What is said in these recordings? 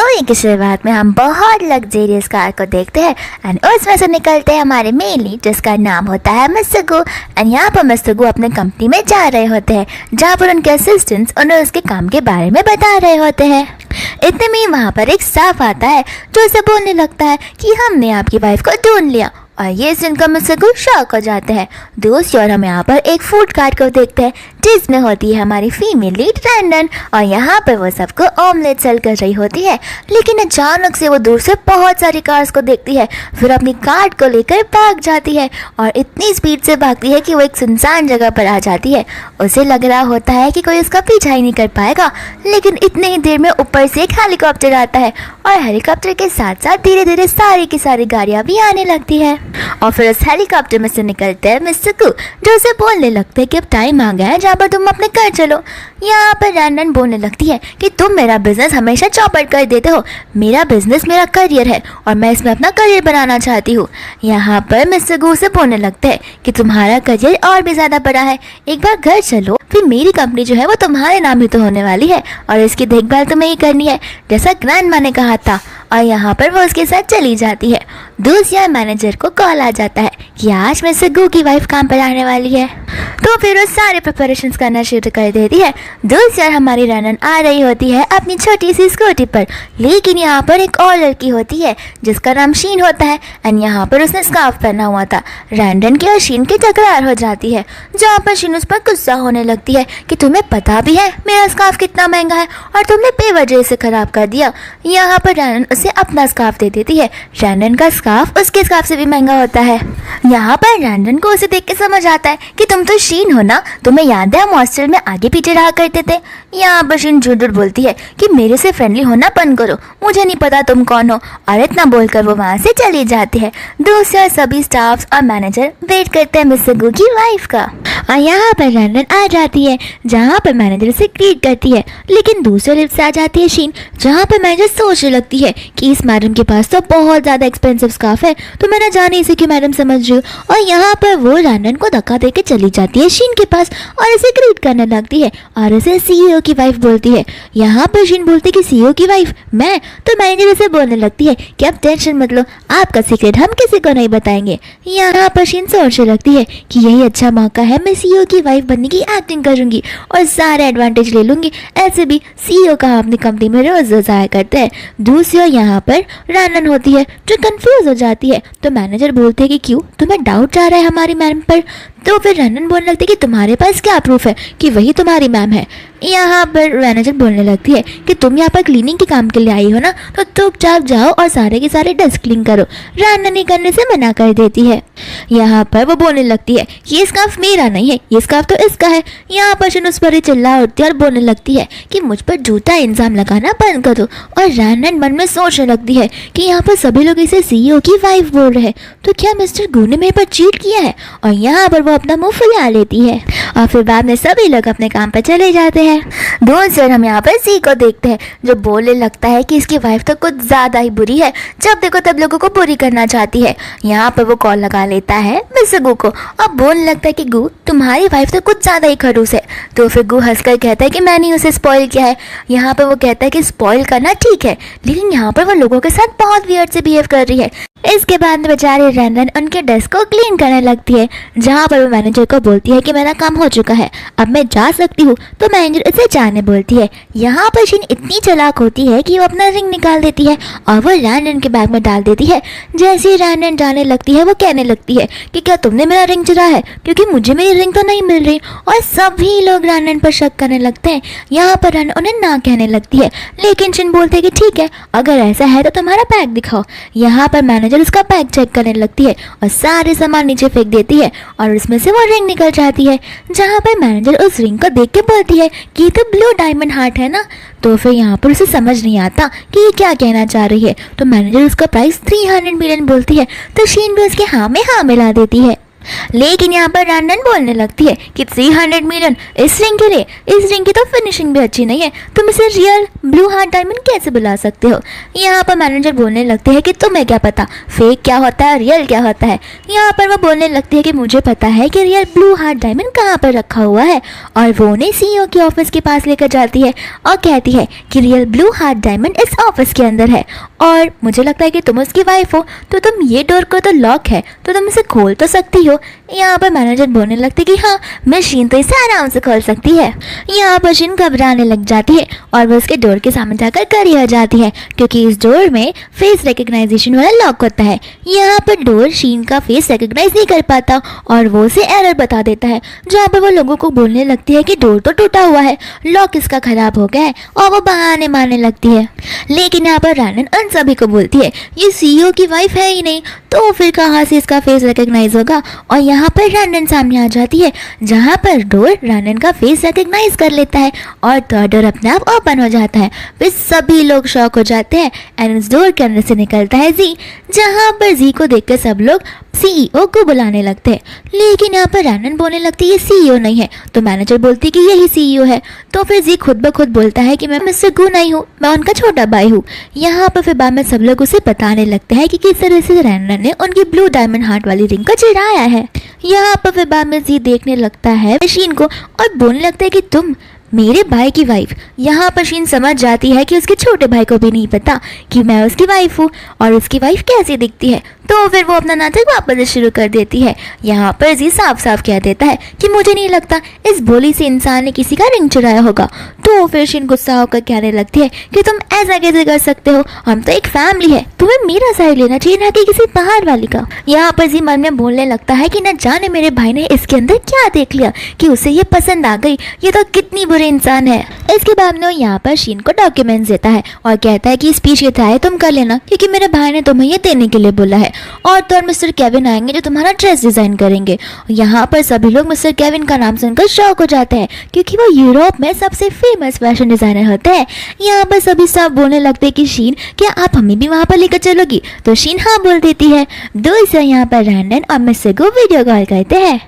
Movie की शुरुआत में हम बहुत लग्जेरियस कार को देखते हैं एंड उसमें से निकलते हैं हमारे मेन लीड जिसका नाम होता है मिस्टर गू। एंड यहाँ पर मिस्टर गू अपने कंपनी में जा रहे होते हैं जहाँ पर उनके असिस्टेंट्स उन्हें उसके काम के बारे में बता रहे होते हैं। इतने में वहाँ पर एक स्टाफ आता है जो उसे बोलने लगता है कि हमने आपकी वाइफ को ढूंढ लिया। और ये सुनकर मिस्टर गू शॉक हो जाते हैं। दोस्त और हम यहाँ पर एक फूड कार्ट को देखते हैं जिसमें होती है हमारी फीमेल लीड रैंडन और यहाँ पर वो सबको ऑमलेट सेल कर रही होती है। लेकिन अचानक से वो दूर से बहुत सारी कार्स को देखती है, फिर अपनी कार्ट को लेकर भाग जाती है और इतनी स्पीड से भागती है कि वो एक सुनसान जगह पर आ जाती है। उसे लग रहा होता है कि कोई उसका पीछा ही नहीं कर पाएगा, लेकिन इतने ही देर में ऊपर से एक हेलीकॉप्टर आता है और हेलीकॉप्टर के साथ साथ धीरे धीरे सारी की सारी गाड़ियाँ भी आने लगती है। और फिर उस हेलीकॉप्टर में से निकलते हैं मिस्टर गू जो उसे बोलने लगते हैं कि अब टाइम आ गया है जहाँ पर तुम अपने घर चलो। यहाँ पर रैंडन बोलने लगती है कि तुम मेरा बिजनेस हमेशा चौपट कर देते हो, मेरा बिजनेस मेरा करियर है और मैं इसमें अपना करियर बनाना चाहती हूँ। यहाँ पर मिस्टर गू से बोलने लगते हैं कि तुम्हारा करियर और भी ज़्यादा बड़ा है, एक बार घर चलो, फिर मेरी कंपनी जो है वो तुम्हारे नाम ही तो होने वाली है और इसकी देखभाल तुम्हें ही करनी है जैसा ग्रैंडमा ने कहा था। और यहाँ पर वो उसके साथ चली जाती है। दूसरे मैनेजर को कॉल आ जाता है कि आज मिस्टर गू की वाइफ काम पर आने वाली है, तो फिर वो सारे प्रिपरेशंस करना शुरू कर देती है। दूसरी ओर हमारी रैंडन आ रही होती है अपनी छोटी सी स्कूटी पर, लेकिन यहाँ पर एक और लड़की होती है जिसका नाम शीन होता है एंड यहाँ पर उसने स्कार्फ पहना हुआ था। रैंडन की और शीन की तकरार हो जाती है जहाँ पर शीन उस पर गुस्सा होने लगती है कि तुम्हें पता भी है मेरा स्कार्फ कितना महंगा है और तुमने बेवजह इसे खराब कर दिया। यहाँ पर रैंडन उसे अपना स्कार्फ दे देती है। रैंडन का स्कार्फ उसके स्कार्फ से भी महंगा होता है। यहाँ पर रैंडन को उसे देख के समझ आता है कि तुम तो शीन हो ना, तुम्हें याद है हम हॉस्टल में आगे पीछे रहा करते थे। यहाँ पर शीन झूठ बोलती है कि मेरे से फ्रेंडली होना बंद करो, मुझे नहीं पता तुम कौन हो, और इतना बोलकर वो वहाँ से चली जाती है। दूसरे सभी स्टाफ्स और मैनेजर वेट करते हैं मिस्टर गू की वाइफ का और यहाँ पर रैंडन आ जाती है जहाँ पर मैनेजर से ग्रीट करती है। लेकिन दूसरे लिफ्ट से आ जाती है शीन जहाँ पर मैनेजर सोचने लगती है कि इस मैडम के पास तो बहुत ज़्यादा एक्सपेंसिव स्कार्फ है, तो मैंने जाने इसे क्यों मैडम समझ रही हूँ। और यहाँ पर वो रैंडन को धक्का देके चली जाती है शीन के पास और इसे ग्रीट करने लगती है और इसे सीईओ की वाइफ बोलती है। यहाँ पर शीन बोलती है कि सीईओ की वाइफ मैं, तो मैनेजर इसे बोलने लगती है कि अब टेंशन मत लो, आपका सीक्रेट हम किसी को नहीं बताएंगे। यहाँ पर शीन सोचने लगती है कि यही अच्छा मौका है, मैं सीईओ की वाइफ बनने की एक्टिंग करूंगी और सारे एडवांटेज ले लूंगी, ऐसे भी सीईओ का अपनी कंपनी में रोज रोज आया करते हैं। दूसरी ओर यहाँ पर रैंडन होती है जो कंफ्यूज हो जाती है, तो मैनेजर बोलते हैं कि क्यों, तुम्हें डाउट जा रहा है हमारी मैम पर। तो फिर रैंडन बोलने लगती है कि तुम्हारे पास क्या प्रूफ है कि वही तुम्हारी मैम है। यहाँ पर मैनेजर बोलने लगती है कि तुम यहाँ पर क्लीनिंग के काम के लिए आई हो ना, तो चुपचाप जाओ और सारे के सारे डेस्क क्लीन करो। रैंडन ही करने से मना कर देती है। यहाँ पर वो बोलने लगती है कि ये स्कार्फ मेरा नहीं है, ये स्कार्फ तो इसका है। यहाँ पर शीन उस पर ही चिल्ला उठती है और बोलने लगती है कि मुझ पर झूठा इल्जाम लगाना बंद करो। और रैंडन मन में सोचने लगती है कि यहाँ पर सभी लोग इसे सीईओ की वाइफ बोल रहे हैं, तो क्या मिस्टर गू ने मेरे पर चीट किया है। और यहाँ पर वो अपना मुंह फुला लेती है और फिर बाद में सभी लोग अपने काम पर चले जाते हैं। दूसरी ओर हम यहाँ पर सी को देखते हैं जो बोलने लगता है कि इसकी वाइफ तो कुछ ज्यादा ही बुरी है, जब देखो तब लोगों को बुरी करना चाहती है। यहाँ पर वो कॉल लगा लेता है मिस्टर गू को और बोलने लगता है कि गू तुम्हारी वाइफ तो कुछ ज्यादा ही खड़ूस है। तो फिर गू हंसकर कहता है कि मैंने उसे स्पॉइल किया है। यहाँ पर वो कहता है कि स्पॉइल करना ठीक है, लेकिन यहाँ पर वो लोगों के साथ बहुत वियर्ड से बिहेव कर रही है। इसके बाद में बेचारी रैंडन उनके डेस्क को क्लीन करने लगती है जहाँ पर वो मैनेजर को बोलती है कि मेरा काम हो चुका है, अब मैं जा सकती हूँ। तो मैनेजर उसे जाने बोलती है। यहाँ पर शीन इतनी चालाक होती है कि वो अपना रिंग निकाल देती है और वो रैंडन के बैग में डाल देती है। जैसे ही रैंडन जाने लगती है वो कहने लगती है कि क्या तुमने मेरा रिंग चुराया है, क्योंकि मुझे मेरी रिंग तो नहीं मिल रही। और सभी लोग रैंडन पर शक करने लगते हैं। यहाँ पर रैंडन उन्हें ना कहने लगती है, लेकिन शीन बोलते है कि ठीक है, अगर ऐसा है तो तुम्हारा बैग दिखाओ। यहाँ पर मैनेजर उसका बैग चेक करने लगती है और सारे सामान नीचे फेंक देती है और उसमें से वो रिंग निकल जाती है। जहाँ पर मैनेजर उस रिंग को देख के बोलती है कि ये तो ब्लू डायमंड हार्ट है ना। तो फिर यहाँ पर उसे समझ नहीं आता कि ये क्या कहना चाह रही है, तो मैनेजर उसका प्राइस 300 मिलियन बोलती है, तो शीन भी उसके हाँ में हाँ मिला देती है। लेकिन यहाँ पर रैंडन बोलने लगती है कि 300 मिलियन इस रिंग के लिए, इस रिंग की तो फिनिशिंग भी अच्छी नहीं है, तुम इसे रियल ब्लू हार्ट डायमंड कैसे बुला सकते हो। यहाँ पर मैनेजर बोलने लगते हैं कि तुम्हें क्या पता फेक क्या होता है, रियल क्या होता है। यहाँ पर वो बोलने लगती है कि मुझे पता है कि रियल ब्लू हार्ट डायमंड कहाँ पर रखा हुआ है, और वो उन्हें CEO के ऑफिस के पास लेकर जाती है और कहती है कि रियल ब्लू हार्ट डायमंड इस ऑफिस के अंदर है, और मुझे लगता है कि तुम उसकी वाइफ हो, तो तुम ये डोर को तो लॉक है तो तुम इसे खोल तो सकती हो। यहाँ पर मैनेजर बोलने लगती कि हाँ मशीन तो इसे आराम से खोल सकती है। यहाँ पर शीन घबराने लग जाती है और वो उसके डोर के सामने जाकर खड़ी हो जाती है, क्योंकि इस डोर में फेस रिकग्नाइजेशन वाला लॉक होता है। यहाँ पर डोर शीन का फेस रिकग्नाइज नहीं कर पाता और वो उसे एरर बता देता है, जहाँ पर वो लोगों को बोलने लगती है कि डोर तो टूटा हुआ है, लॉक इसका खराब हो गया है, और वो बहाने मारने लगती है। लेकिन यहाँ पर रैनन उन सभी को बोलती है ये CEO की वाइफ है ही नहीं, तो फिर कहाँ से इसका फेस रिकग्नाइज होगा। और यहाँ पर रैनन सामने आ जाती है, जहाँ पर डोर रैनन का फेस रिकग्नाइज कर लेता है और तो डोर अपने आप ओपन हो जाता है। फिर सभी लोग शॉक हो जाते हैं एंड इस डोर के अंदर से निकलता है जी, जहाँ पर जी को देखकर सब लोग CEO को बुलाने लगते हैं। लेकिन यहाँ पर रैनन बोलने लगती है ये CEO नहीं है, तो मैनेजर बोलती है कि यही CEO है। तो फिर जी खुद ब खुद बोलता है कि मैं मिस्टर गू नहीं हूँ, मैं उनका छोटा भाई हूँ। यहाँ पर फिर बाद में सब लोग उसे बताने लगते हैं कि किस तरह से रैनन ने उनकी ब्लू डायमंड हार्ट वाली रिंग को चिढ़ाया है। यहाँ पर फिर बाद में जी देखने लगता है मशीन को और बोलने लगता है कि तुम मेरे भाई की वाइफ। यहाँ पर शीन समझ जाती है कि उसके छोटे भाई को भी नहीं पता कि मैं उसकी वाइफ हूँ और उसकी वाइफ कैसी दिखती है, तो फिर वो अपना नाटक वापस से शुरू कर देती है। यहाँ पर जी साफ साफ कह देता है कि मुझे नहीं लगता इस भोली से इंसान ने किसी का रिंग चुराया होगा। तो फिर शीन गुस्सा होकर कहने लगती है कि तुम ऐसा कैसे कर सकते हो, हम तो एक फैमिली है, तुम्हें मेरा साइड लेना चाहिए ना कि किसी बाहर वाली का। यहाँ पर जी मन में बोलने लगता है कि न जाने मेरे भाई ने इसके अंदर क्या देख लिया कि उसे ये पसंद आ गई, ये तो कितनी बुरी इंसान है। इसके बाद में यहाँ पर शीन को डॉक्यूमेंट्स देता है और कहता है कि स्पीच की तैयारी तुम कर लेना, क्योंकि मेरे भाई ने तुम्हें ये देने के लिए बोला है, और तो मिस्टर केविन आएंगे जो तुम्हारा ड्रेस डिजाइन करेंगे। यहाँ पर सभी लोग मिस्टर केविन का नाम सुनकर शॉक हो जाते हैं, क्योंकि वो यूरोप में सबसे फेमस फैशन डिजाइनर होते हैं। यहाँ पर सभी सब बोलने लगते हैं कि शीन क्या आप हमें भी वहाँ पर लेकर चलोगी, तो शीन हाँ बोल देती है। दूसरा यहाँ पर रैंडन और मिस्टर गू वीडियो कॉल करते हैं।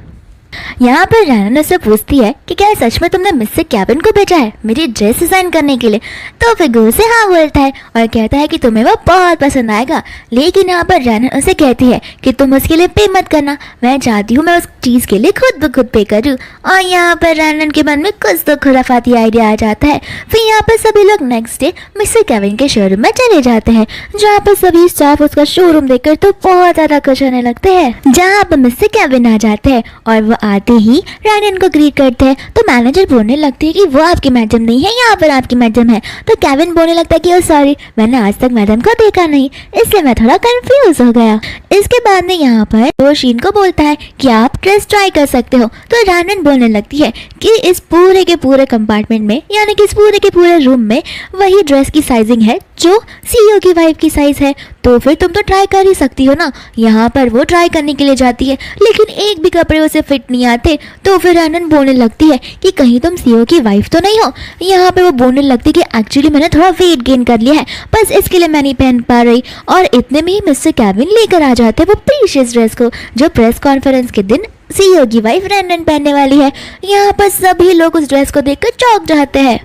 यहाँ पर रैनन उससे पूछती है कि क्या सच में तुमने मिस्टर केविन को भेजा है मेरी ड्रेस डिजाइन करने के लिए, तो फिर गू से हाँ बोलता है और कहता है कि तुम्हें वो बहुत पसंद आएगा। लेकिन यहाँ पर रैनन उसे कहती है कि तुम उसके लिए पे मत करना, मैं चाहती हूँ मैं उस चीज़ के लिए खुद ब खुद पे करूँ। और यहाँ पर रैनन के मन में कुछ तो खुराफाती आइडिया आ जाता है। फिर यहाँ पर सभी लोग नेक्स्ट डे मिस्टर केविन के शोरूम में चले जाते हैं, जहाँ पर सभी स्टाफ उसका शोरूम देखकर तो बहुत ज़्यादा खुश होने लगते हैं। जहाँ पर मिस्टर केविन आ जाते हैं और वो आते ही रैनन को ग्रीट करते हैं, तो मैनेजर बोलने लगती है कि वो आपकी मैडम नहीं है, यहाँ पर आपकी मैडम है। तो केविन बोलने लगता है कि सॉरी मैंने आज तक मैडम को देखा नहीं, इसलिए मैं थोड़ा कंफ्यूज हो गया। इसके बाद में यहाँ पर वो शीन को बोलता है कि आप ड्रेस ट्राई कर सकते हो। तो रैनन बोलने लगती है कि इस पूरे के पूरे कंपार्टमेंट में यानी कि इस पूरे के पूरे रूम में वही ड्रेस की साइजिंग है जो CEO की वाइफ की साइज है, तो फिर तुम तो ट्राई कर ही सकती हो ना। यहाँ पर वो ट्राई करने के लिए जाती है, लेकिन एक भी कपड़े उसे फिट नहीं आते। तो फिर रैनन बोलने लगती है कि कहीं तुम CEO की वाइफ तो नहीं हो। यहाँ पे वो बोलने लगती है कि एक्चुअली मैंने थोड़ा वेट गेन कर लिया है, बस इसके लिए मैं नहीं पहन पा रही। और इतने में ही मिस्टर केविन लेकर आ जाते हैं वो प्रीशियस ड्रेस को, जो प्रेस कॉन्फ्रेंस के दिन CEO की वाइफ रैनन पहनने वाली है। यहाँ पर सभी लोग उस ड्रेस को देखकर चौंक जाते हैं।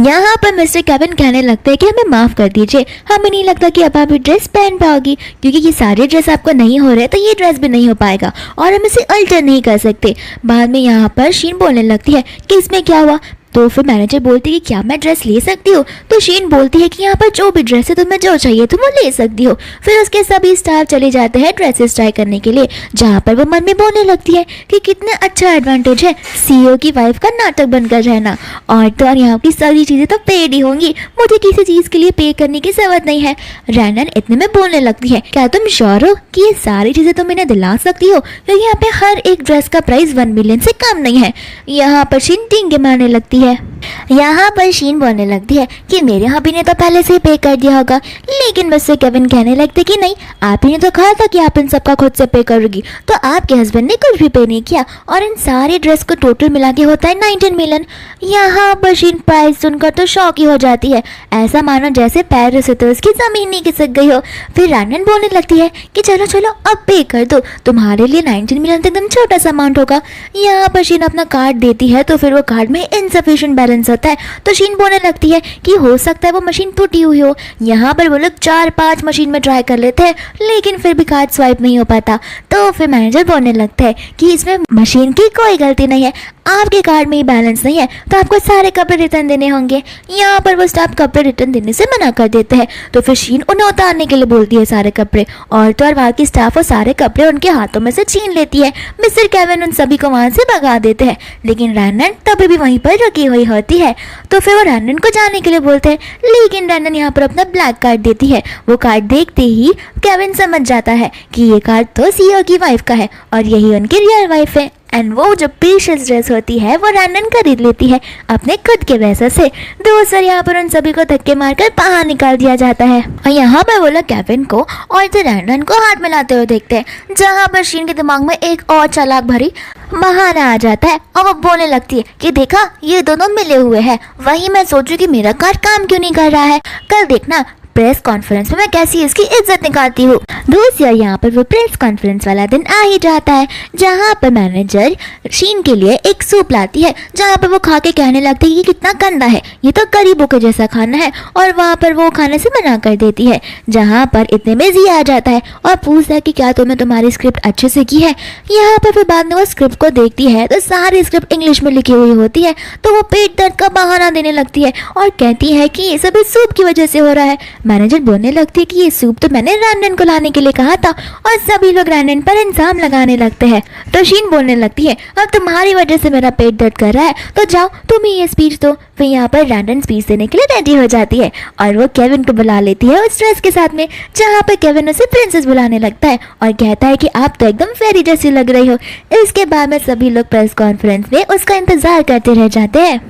यहाँ पर मिस्टर केविन कहने लगते हैं कि हमें माफ कर दीजिए, हमें नहीं लगता कि अब आप ये ड्रेस पहन पाओगी, क्योंकि ये सारे ड्रेस आपको नहीं हो रहे तो ये ड्रेस भी नहीं हो पाएगा और हम इसे अल्टर नहीं कर सकते। बाद में यहाँ पर शीन बोलने लगती है कि इसमें क्या हुआ, तो फिर मैनेजर बोलती है कि क्या मैं ड्रेस ले सकती हूँ। तो शीन बोलती है कि यहाँ पर जो भी ड्रेस है तुम्हें जो चाहिए तुम वो ले सकती हो। फिर उसके सभी स्टाफ चले जाते हैं ड्रेसेस ट्राई करने के लिए, जहाँ पर वो मन में बोलने लगती है कि कितना अच्छा एडवांटेज है CEO की वाइफ का नाटक बनकर रहना, और तो और यहाँ की सारी चीज़ें तो पेड ही होंगी, मुझे किसी चीज़ के लिए पे करने की जरूरत नहीं है। रैनन इतने में बोलने लगती है क्या तुम श्योर हो कि ये सारी चीज़ें तुम इन्हें दिला सकती हो, क्योंकि यहाँ पे हर एक ड्रेस का प्राइस 1 मिलियन से कम नहीं है। यहाँ पर शीन टींगे मारने लगती है है। यहाँ पर शीन बोलने लगती है कि मेरे हबी ने तो पहले से ही पे कर दिया होगा, लेकिन मुझसे केविन कहने लगते कि नहीं, आप ही ने तो कहा था कि आप इन सबका खुद से पे करोगी, तो आपके हस्बैंड ने कुछ भी पे नहीं किया और इन सारी ड्रेस को टोटल मिला के होता है 19 मिलियन। यहाँ पर शीन प्राइस सुनकर तो शॉक ही हो जाती है, ऐसा मानो जैसे पैर से तो उसकी जमीन नहीं खिसक गई हो। फिर रैनन बोलने लगती है कि चलो चलो अब पे कर दो, तुम्हारे लिए 19 मिलियन तो एकदम छोटा सा अमाउंट होगा। यहाँ पर शीन अपना कार्ड देती है तो फिर वो कार्ड में इनसफिशिएंट बैलेंस होता है, तो शीन बोलने लगती है कि हो सकता है वो मशीन टूटी हुई हो। यहाँ पर वो लोग 4-5 मशीन में ट्राई कर लेते हैं लेकिन फिर भी कार्ड स्वाइप नहीं हो पाता। तो फिर मैनेजर बोलने लगता है कि इसमें मशीन की कोई गलती नहीं है, आपके कार्ड में ही बैलेंस नहीं है तो आपको सारे कपड़े रिटर्न देने होंगे। यहाँ पर वो स्टाफ कपड़े रिटर्न देने से मना कर देते हैं, तो फिर शीन उन्हें उतारने के लिए बोलती है सारे कपड़े, और तो और वहाँ की स्टाफ वो सारे कपड़े उनके हाथों में से छीन लेती है। मिस्टर केविन उन सभी को वहाँ से भगा देते हैं, लेकिन रैनन तभी भी वहीं पर रुकी हुई होती है। तो फिर वो रैनन को जाने के लिए बोलते हैं, लेकिन रैनन यहाँ पर अपना ब्लैक कार्ड देती है। वो कार्ड देखते ही केविन समझ जाता है कि ये कार्ड तो सीईओ की वाइफ का है और यही उनकी रियल वाइफ है। एंड वो जो प्रीशियस ड्रेस होती है वो रैनन खरीद लेती है अपने खुद के पैसे से। दूसरा यहाँ पर उन सभी को धक्के मारकर बाहर निकाल दिया जाता है और यहाँ पर वो लोग केविन को और तो रैनन को हाथ मिलाते हुए देखते हैं, जहाँ पर शीन के दिमाग में एक और चालाक भरी बहाना आ जाता है और वो बोलने लगती है कि देखा ये दोनों मिले हुए हैं, वही मैं सोचूं कि मेरा कार्ड काम क्यों नहीं कर रहा है, कल देखना प्रेस कॉन्फ्रेंस में मैं कैसी इसकी इज्जत निकालती हूँ। दूसरा यहाँ पर वो प्रेस कॉन्फ्रेंस वाला दिन आ ही जाता है, जहाँ पर मैनेजर शीन के लिए एक सूप लाती है, जहाँ पर वो खा के कहने लगती है कि कितना गंदा है, ये तो गरीबों के जैसा खाना है, और वहाँ पर वो खाने से मना कर देती है। जहाँ पर इतने में जी आ जाता है और पूछता है कि क्या तुमने तुम्हारी स्क्रिप्ट अच्छे से की है। यहाँ पर फिर बाद में वो स्क्रिप्ट को देखती है तो सारी स्क्रिप्ट इंग्लिश में लिखी हुई होती है, तो वो पेट दर्द का बहाना देने लगती है और कहती है कि ये सब इस सूप की वजह से हो रहा है। मैनेजर बोलने लगती है कि ये सूप तो मैंने रैनन को लाने के लिए कहा था, और सभी लोग रैनन पर इल्जाम लगाने लगते हैं। तो शीन बोलने लगती है अब तुम्हारी वजह से मेरा पेट दर्द कर रहा है, तो जाओ तुम ही ये स्पीच दो। फिर यहाँ पर रैनन स्पीच देने के लिए रेडी हो जाती है और वो केविन को बुला लेती है उस ड्रेस के साथ में, जहाँ पर केविन उसे प्रिंसेस बुलाने लगता है और कहता है कि आप तो एकदम फेरी जैसी लग रही हो। इसके बाद में सभी लोग प्रेस कॉन्फ्रेंस में उसका इंतजार करते रह जाते हैं।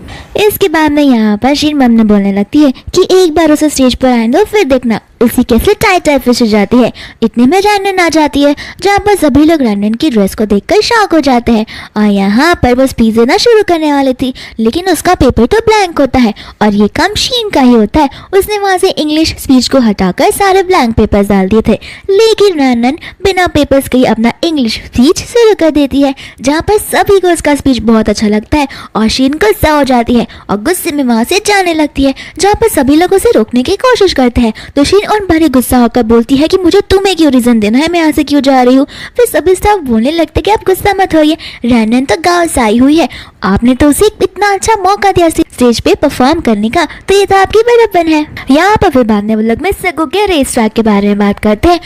इसके बाद में यहाँ पर शीन मम ने बोलने लगती है कि एक बार उसे स्टेज पर आने दो, फिर देखना उसी कैसे टाइट फिश हो जाती है। इतने में रैनन आ जाती है, जहाँ पर सभी लोग रैनन की ड्रेस को देखकर शॉक हो जाते हैं, और यहाँ पर वो स्पीच देना शुरू करने वाली थी, लेकिन उसका पेपर तो ब्लैंक होता है और ये काम शीन का ही होता है। उसने वहाँ से इंग्लिश स्पीच को हटाकर सारे ब्लैंक पेपर्स डाल दिए थे, लेकिन रैनन बिना पेपर्स के ही अपना इंग्लिश स्पीच शुरू कर देती है, जहाँ पर सभी को उसका स्पीच बहुत अच्छा लगता है और शीन गुस्सा हो जाती है और गुस्से में वहाँ से जाने लगती है, जहाँ पर सभी लोग उसे रोकने की कोशिश करते हैं। तो शीन और भरे गुस्सा होकर बोलती है कि मुझे तुम्हें क्यों रीजन देना है, मैं यहाँ से क्यों जा रही हूँ। फिर सभी स्टाफ बोलने लगते कि आप गुस्सा मत होइए, रैनन तो गाँव से आई हुई है, आपने तो उसे इतना अच्छा मौका दिया स्टेज पे परफॉर्म करने का, तो ये तो आपकी बड़प्पन है। यहाँ पर फिर बाद में वो लोग में सगो के रेस ट्रैक के बारे में बात करते हैं,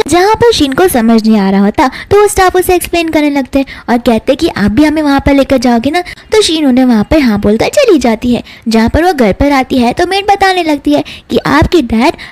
जहाँ पर शीन को समझ नहीं आ रहा होता, तो वो स्टाफ उसे एक्सप्लेन करने लगते हैं और कहते हैं कि आप भी हमें वहाँ पर लेकर जाओगे ना। तो शीन उन्हें वहाँ पर हाँ बोलकर चली जाती है। जहाँ पर वो घर पर आती है तो मेड बताने लगती है कि आपके डैड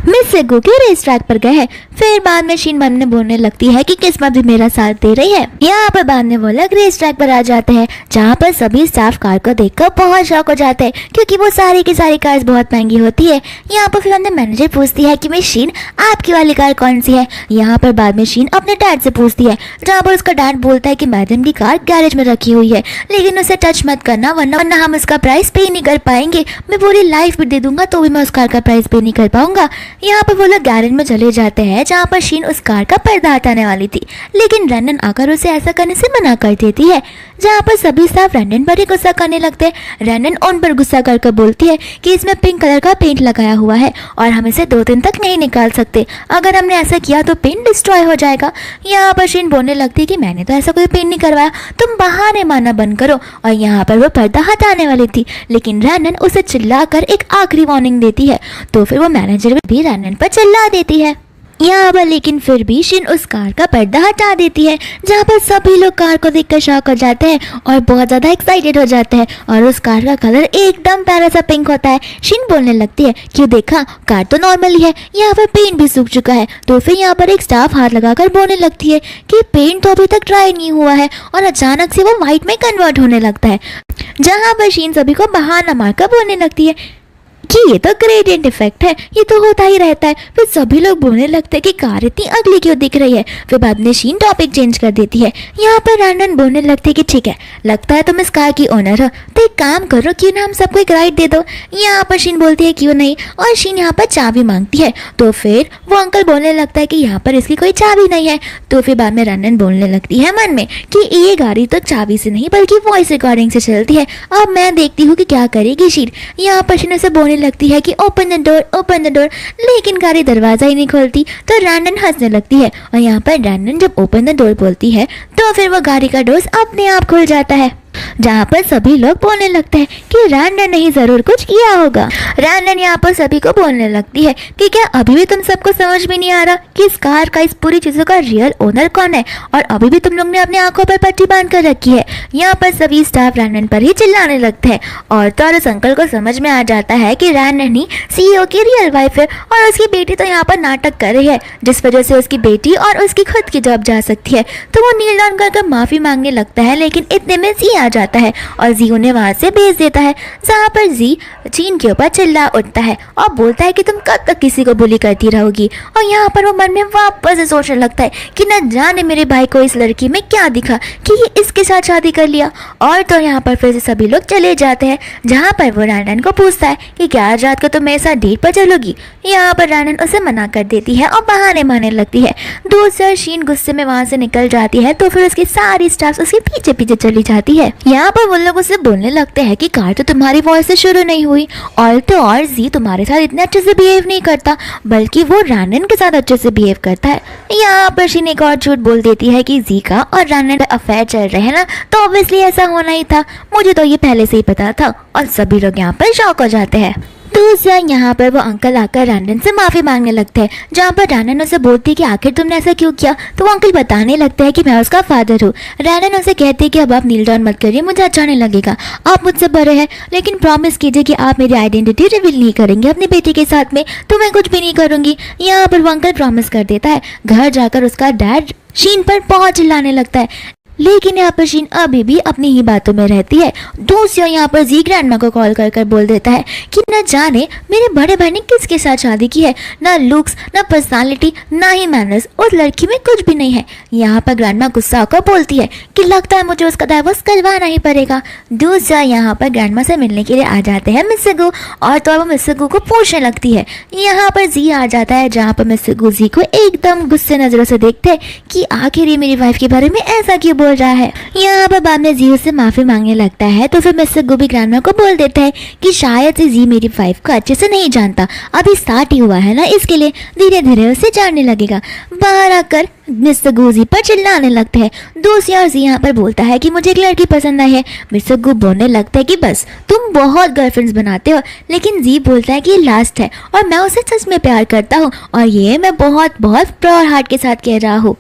मिस सेगू के रेस ट्रैक पर गए हैं। फिर बाद में शीन मन में बोलने लगती है कि किस्मत भी मेरा साथ दे रही है। यहाँ पर बाद में वो लोग रेस ट्रैक पर आ जाते हैं, जहाँ पर सभी स्टाफ कार को देखकर बहुत शौक हो जाते हैं, क्योंकि वो सारी की सारी कार्स बहुत महंगी होती है। यहाँ पर फिर हमने मैनेजर पूछती है कि मिस शीन आपकी वाली कार कौन सी है। यहाँ पर बाद में शीन अपने डैड से पूछती है, जहाँ पर उसका डैड बोलता है कि मैडम की कार गैरेज में रखी हुई है, लेकिन उसे टच मत करना वरना हम उसका प्राइस पे नहीं कर पाएंगे। मैं पूरी लाइफ भी दे दूंगा तो भी मैं उस कार का प्राइस पे नहीं कर पाऊंगा। यहाँ पर वो लोग गैरेज में चले जाते हैं, जहाँ पर शीन उस कार का पर्दा हटाने वाली थी, लेकिन रैनन आकर उसे ऐसा करने से मना कर देती है। जहाँ पर सभी स्टाफ रैनन पर ही गुस्सा करने लगते हैं। रैनन उन पर गुस्सा कर बोलती है कि इसमें पिंक कलर का पेंट लगाया हुआ है और हम इसे 2 दिन तक नहीं निकाल सकते, अगर हमने ऐसा किया तो पेंट डिस्ट्रॉय हो जाएगा। यहाँ पर शीन बोलने लगती है कि मैंने तो ऐसा कोई पेंट नहीं करवाया, तुम बहाने मारना बंद करो। और यहाँ पर वो पर्दा हटाने वाली थी, लेकिन रैनन उसे चिल्लाकर एक आखिरी वार्निंग देती है, तो फिर वो मैनेजर भी रैनन पर चिल्ला देती है। यहाँ पर लेकिन फिर भी शिन उस कार का पर्दा हटा देती है, जहाँ पर सभी लोग कार को देखकर शॉक हो जाते हैं और बहुत ज़्यादा एक्साइटेड हो जाते हैं। और उस कार का कलर एकदम प्यारा सा पिंक होता है। शिन बोलने लगती है, क्यों देखा, कार तो नॉर्मल ही है, यहाँ पर पेंट भी सूख चुका है। तो फिर यहाँ पर एक स्टाफ हाथ लगाकर बोलने लगती है कि पेंट तो अभी तक ड्राई नहीं हुआ है, और अचानक से वो व्हाइट में कन्वर्ट होने लगता है, जहाँ पर शिन सभी को बहाना मारकर बोलने लगती है कि ये तो ग्रेडियंट इफेक्ट है, ये तो होता ही रहता है। फिर सभी लोग बोलने लगते हैं कि कार इतनी अगली क्यों दिख रही है। फिर बाद में शीन टॉपिक चेंज कर देती है। यहाँ पर रैंडन बोलने लगते हैं कि ठीक है, लगता है तुम इस कार की ओनर हो, तो एक काम करो, क्यों ना हम सबको एक राइड दे दो। यहाँ पर शीन बोलती है क्यों नहीं, और शीन यहाँ पर चाबी मांगती है। तो फिर वो अंकल बोलने लगता है कि यहाँ पर इसकी कोई चाबी नहीं है। तो फिर बाद में रैंडन बोलने लगती है मन में कि ये गाड़ी तो चाबी से नहीं बल्कि वॉइस रिकॉर्डिंग से चलती है, अब मैं देखती हूँ कि क्या करेगी शीन। यहाँ पर शीन उसे बोलने लगती है कि ओपन द डोर, लेकिन गाड़ी दरवाजा ही नहीं खोलती। तो रैंडन हंसने लगती है, और यहाँ पर रैंडन जब ओपन द डोर बोलती है तो फिर वो गाड़ी का डोर अपने आप खुल जाता है, जहाँ पर सभी लोग बोलने लगते हैं कि रैंडन ने ही जरूर कुछ किया होगा। रैंडन यहाँ पर सभी को बोलने लगती है कि क्या अभी भी तुम सबको समझ में नहीं आ रहा कि इस कार का, इस पूरी चीजों का रियल ओनर कौन है, और अभी भी तुम लोग ने अपनी आंखों पर पट्टी बांध कर रखी है। यहाँ पर सभी स्टाफ रैंडन पर ही चिल्लाने लगते हैं, और तो उस अंकल को समझ में आ जाता है कि रैंडन ही CEO की रियल वाइफ है, और उसकी बेटी तो यहाँ पर नाटक कर रही है, जिस वजह से उसकी बेटी और उसकी खुद की जॉब जा सकती है। तो वो नील डाउन कर माफी मांगने लगता है, लेकिन इतने में जी आ जाता है और जी उन्हें वहां से भेज देता है, जहाँ पर जी चीन के ऊपर चिल्ला उठता है और बोलता है कि तुम कब तक किसी को बुली करती रहोगी। और यहाँ पर वो मन में वापस से सोचने लगता है कि न जाने मेरे भाई को इस लड़की में क्या दिखा कि ये इसके साथ शादी कर लिया। और तो यहाँ पर फिर से सभी लोग चले जाते हैं, जहाँ पर वो रैंडन को पूछता है कि क्या आज रात को तुम मेरे साथ डेट पर चलोगी। यहाँ पर रैंडन उसे मना कर देती है और बहाने मारने लगती है। दूसरा शीन गुस्से में वहां से निकल जाती है, तो फिर उसकी सारी स्टाफ उसके पीछे पीछे चली जाती है। यहाँ पर वो लोग उसे बोलने लगते हैं कि कार तो तुम्हारी वॉइस से शुरू नहीं हुई, और तो और जी तुम्हारे साथ इतने अच्छे से बिहेव नहीं करता, बल्कि वो रैंडन के साथ अच्छे से बिहेव करता है। यहाँ पर शीन एक और झूठ बोल देती है कि जी का और रैंडन का अफेयर चल रहे हैं ना, तो ऑब्वियसली ऐसा होना ही था, मुझे तो ये पहले से ही पता था। और सभी लोग यहाँ पर शॉक हो जाते हैं। दूसरा यहाँ पर वो अंकल आकर रैंडन से माफी मांगने लगते हैं, जहाँ पर रैंडन उसे बोलती है कि आखिर तुमने ऐसा क्यों किया। तो वो अंकल बताने लगते हैं कि मैं उसका फादर हूँ। रैंडन उसे कहते हैं कि अब आप नील डाउन मत करिए, मुझे अच्छा नहीं लगेगा, आप मुझसे बड़े हैं, लेकिन प्रॉमिस कीजिए कि आप मेरी आइडेंटिटी रिवील नहीं करेंगे अपनी बेटी के साथ में, तो मैं कुछ भी नहीं करूंगी। यहाँ पर वो अंकल प्रॉमिस कर देता है। घर जाकर उसका डैड शीन पर बहुत चिल्लाने लगता है, लेकिन यहाँ पर शीन अभी भी अपनी ही बातों में रहती है। दूसरा यहाँ पर जी ग्रैंडमा को कॉल कर बोल देता है कि न जाने मेरे बड़े भाई ने किसके साथ शादी की है, ना लुक्स, ना पर्सनालिटी, ना ही मैनर्स, उस लड़की में कुछ भी नहीं है। यहाँ पर ग्रैंडमा गुस्सा होकर बोलती है कि लगता है मुझे उसका डाइवोर्स करवाना ही पड़ेगा। दूसरा यहाँ पर ग्रैंडमा से मिलने के लिए आ जाते हैं मिस्टर गू, और तो वो मिस्टर गू को पूछने लगती है। यहाँ पर जी आ जाता है, जहाँ पर मिस्टर गू जी को एकदम गुस्से नजरों से देखते हैं कि आखिर ये मेरी वाइफ के बारे में ऐसा क्यों बोल रहा है। यहाँ पर बाद में जी उससे माफी मांगने लगता है, तो फिर मिस्टर गू भी ग्रैंडमा को बोल देता है कि शायद से जी मेरी वाइफ को अच्छे से नहीं जानता, अभी स्टार्ट ही हुआ है ना, इसके लिए धीरे धीरे उसे जानने लगेगा। बाहर आकर मिस्टर गू जी पर चिल्लाने लगते हैं। दूसरी ओर जी यहाँ पर बोलता है कि मुझे एक लड़की पसंद आई है। मिस्टर गू बोलने लगता है कि बस तुम बहुत गर्लफ्रेंड्स बनाते हो, लेकिन जी बोलता है कि ये लास्ट है और मैं उसे सच में प्यार करता हूँ, और ये मैं बहुत बहुत प्योर हार्ट के साथ कह रहा हूँ।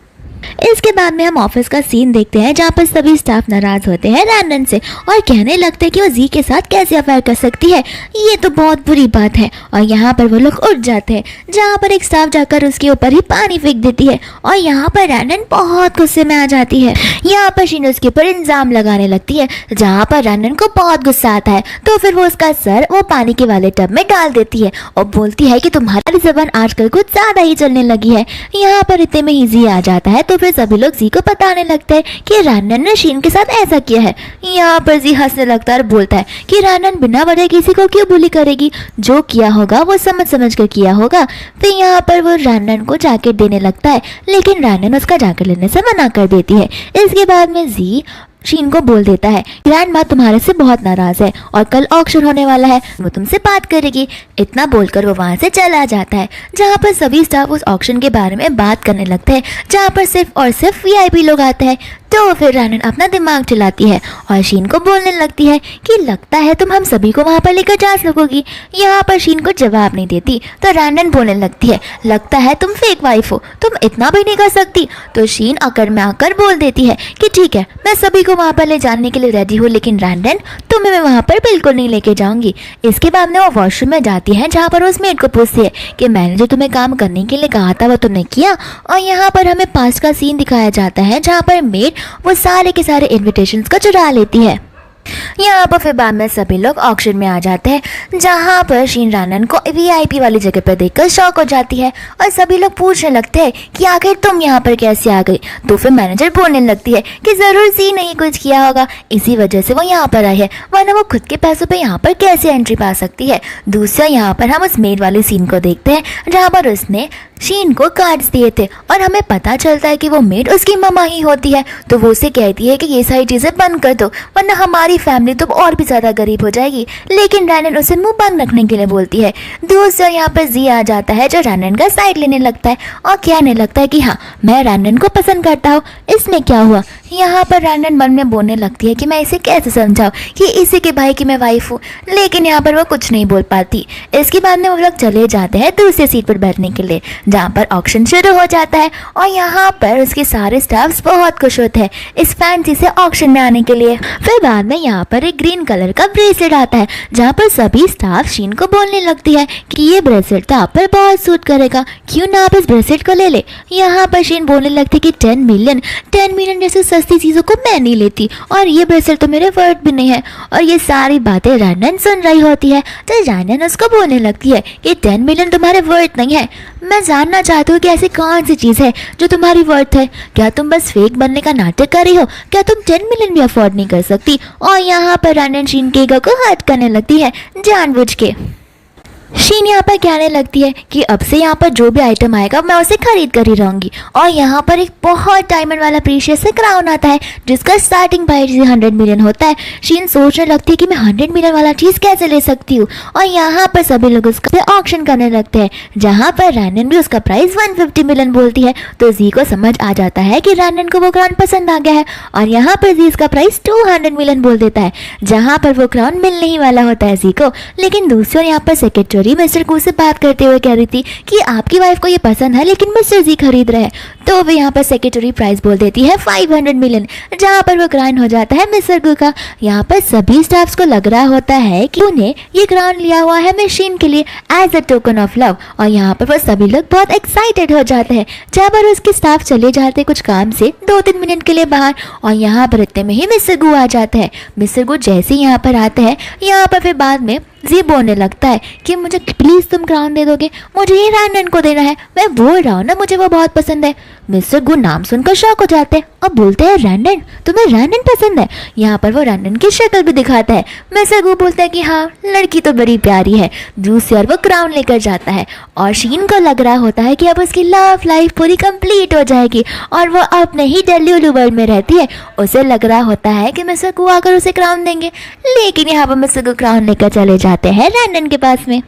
इसके बाद में हम ऑफिस का सीन देखते हैं, जहाँ पर सभी स्टाफ नाराज होते हैं रैंडन से और कहने लगते हैं कि वो जी के साथ कैसे अफेयर कर सकती है, ये तो बहुत बुरी बात है। और यहाँ पर वो लोग उठ जाते हैं, जहाँ पर एक स्टाफ जाकर उसके ऊपर ही पानी फेंक देती है, और यहाँ पर रैंडन बहुत गुस्से में आ जाती है। यहाँ पर शीन उसके ऊपर इल्जाम लगाने लगती है, जहाँ पर रैंडन को बहुत गुस्सा आता है। तो फिर वो उसका सर वो पानी के वाले टब में डाल देती है और बोलती है कि तुम्हारी जबान आजकल कुछ ज्यादा ही चलने लगी है। यहाँ पर इतने में ही जी आ जाता है, तो फिर सभी लोग जी को बताने लगते हैं कि रैंडन ने शीन के साथ ऐसा किया है। यहाँ पर जी हंसने लगता है और बोलता है कि रैंडन बिना वजह किसी को क्यों बुली करेगी, जो किया होगा वो समझ समझ कर किया होगा। फिर यहाँ पर वो रैंडन को जैकेट देने लगता है, लेकिन रैंडन उसका जैकेट लेने से मना कर देती है। इसके बाद में जी शीन को बोल देता है ग्रैंडमा तुम्हारे से बहुत नाराज है और कल ऑक्शन होने वाला है, वो तुमसे बात करेगी। इतना बोलकर वो वहां से चला जाता है, जहाँ पर सभी स्टाफ उस ऑक्शन के बारे में बात करने लगते हैं, जहाँ पर सिर्फ और सिर्फ VIP लोग आते हैं। तो फिर रानन अपना दिमाग चलाती है और शीन को बोलने लगती है कि लगता है तुम हम सभी को वहाँ पर लेकर जा सकोगी। यहाँ पर शीन को जवाब नहीं देती तो रानन बोलने लगती है लगता है तुम फेक वाइफ हो, तुम इतना भी नहीं कर सकती। तो शीन अकड़ में आकर बोल देती है कि ठीक है मैं सभी को वहाँ पर ले जाने के लिए रेडी हूँ, लेकिन रानन तुम्हें मैं वहाँ पर बिल्कुल नहीं लेके जाऊंगी। इसके बाद में वो वॉशरूम में जाती है जहाँ पर उस मेड को पूछती है कि मैंने जो तुम्हें काम करने के लिए कहा था वो तुमने किया। और यहाँ पर हमें पास्ट का सीन दिखाया जाता है जहाँ पर मेड वो सारे के सारे इन्विटेशंस को चुरा लेती है। यहाँ पर फिर बाद में सभी लोग ऑक्शन में आ जाते हैं जहाँ पर शीन रानन को वीआईपी वाली जगह पर देखकर शॉक हो जाती है और सभी लोग पूछने लगते हैं कि आखिर तुम यहाँ पर कैसे आ गई। तो फिर मैनेजर बोलने लगती है कि जरूर सी नहीं कुछ किया होगा, इसी वजह से वो यहाँ पर आई है, वरना वो खुद के पैसों पे यहाँ पर कैसे एंट्री पा सकती है। दूसरा यहाँ पर हम उस मेड वाले सीन को देखते हैं जहाँ पर उसने शीन को कार्ड्स दिए थे और हमें पता चलता है कि वो मेड उसकी मम्मा ही होती है। तो वो उसे कहती है कि ये सारी चीज़ें बंद कर दो वरना हमारी फैमिली तो और भी ज़्यादा गरीब हो जाएगी, लेकिन रानन उसे मुंह बंद रखने के लिए बोलती है। दूसरा यहाँ पर जी आ जाता है जो रानन का साइड लेने लगता है और कहने लगता है कि हाँ मैं रानन को पसंद करता हूँ, इसमें क्या हुआ। यहाँ पर रानन मन में बोलने लगती है कि मैं इसे कैसे समझाऊँ कि इसी के भाई की मैं वाइफ हूँ, लेकिन यहाँ पर वो कुछ नहीं बोल पाती। इसके बाद में वो लोग चले जाते हैं दूसरी सीट पर बैठने के लिए जहाँ पर ऑक्शन शुरू हो जाता है और यहाँ पर उसके सारे स्टाफ्स बहुत खुश होते हैं इस फैंसी से ऑक्शन में आने के लिए। फिर बाद में यहाँ पर एक ग्रीन कलर का ब्रेसलेट आता है जहाँ पर सभी स्टाफ शीन को बोलने लगती है कि ये ब्रेसलेट तो आप पर बहुत सूट करेगा, क्यों ना आप इस ब्रेसलेट को ले ले। यहाँ पर शीन बोलने लगती है कि 10 मिलियन जैसे सस्ती चीज़ों को मैं नहीं लेती और ये ब्रेसलेट तो मेरे वर्थ भी नहीं है। और ये सारी बातें रानन सुन रही होती है तो रानन उसको बोलने लगती है कि 10 मिलियन तुम्हारे वर्थ नहीं है, मैं जानना चाहती हूँ कि ऐसी कौन सी चीज़ है जो तुम्हारी वर्थ है। क्या तुम बस फेक बनने का नाटक कर रही हो? क्या तुम 10 मिलियन भी अफोर्ड नहीं कर सकती? और यहाँ पर रानन शीन के ईगो को हर्ट करने लगती है जानबूझ के। शीन यहाँ पर कहने लगती है कि अब से यहाँ पर जो भी आइटम आएगा मैं उसे खरीद कर ही रहूँगी। और यहाँ पर एक बहुत डायमंड वाला प्रीशियस से क्राउन आता है जिसका स्टार्टिंग प्राइस 100 मिलियन होता है। शीन सोचने लगती है कि मैं 100 मिलियन वाला चीज़ कैसे ले सकती हूँ और यहाँ पर सभी लोग उसका ऑक्शन करने लगते हैं जहाँ पर रानन भी उसका प्राइस 150 मिलियन बोलती है। तो जी को समझ आ जाता है कि रानन को वो क्राउन पसंद आ गया है और यहाँ पर जी इसका प्राइस 200 मिलियन बोल देता है जहाँ पर वो क्राउन मिलने ही वाला होता है जी को। लेकिन दूसरी ओर यहाँ पर सेक्रेटरी मिस्टर कू से बात करते हुए कह रही थी कि आपकी वाइफ को ये पसंद है लेकिन मिस्टर जी खरीद रहे हैं। तो वो यहाँ पर सेक्रेटरी प्राइस बोल देती है 500 मिलियन जहाँ पर वो क्राउन हो जाता है मिस्टर कू का। यहाँ पर सभी स्टाफ्स को लग रहा होता है कि उन्हें ये क्राउन लिया हुआ है मशीन के लिए as a token of love और यहाँ पर वो सभी लोग बहुत एक्साइटेड हो जाते हैं। जहाँ पर उसके स्टाफ चले जाते हैं कुछ काम से 2-3 मिनट के लिए बाहर और यहाँ पर इतने में ही मिस्टर गू आ जाते हैं। मिस्टर गू जैसे यहाँ पर आते हैं यहाँ पर फिर बाद में जी बोलने लगता है कि मुझे प्लीज़ तुम क्राउन दे दोगे, मुझे ये रानन को देना है, मैं बोल रहा हूँ ना मुझे वो बहुत पसंद है। मिस्टर गू नाम सुनकर शॉक हो जाते हैं और बोलते हैं रानन, तुम्हें रानन पसंद है। यहाँ पर वो रानन की शक्ल भी दिखाता है। मिस्टर गू बोलता है कि हाँ लड़की तो बड़ी प्यारी है। दूसरी ओर वो क्राउन लेकर जाता है और शीन को लग रहा होता है कि अब उसकी लव लाइफ पूरी कंप्लीट हो जाएगी और वो अपने ही डेल्यूलू वर्ल्ड में रहती है। उसे लग रहा होता है कि मिस्टर गू आकर उसे क्राउन देंगे, लेकिन यहाँ पर मिस्टर गू क्राउन लेकर चले जाते हैं रानन के पास में।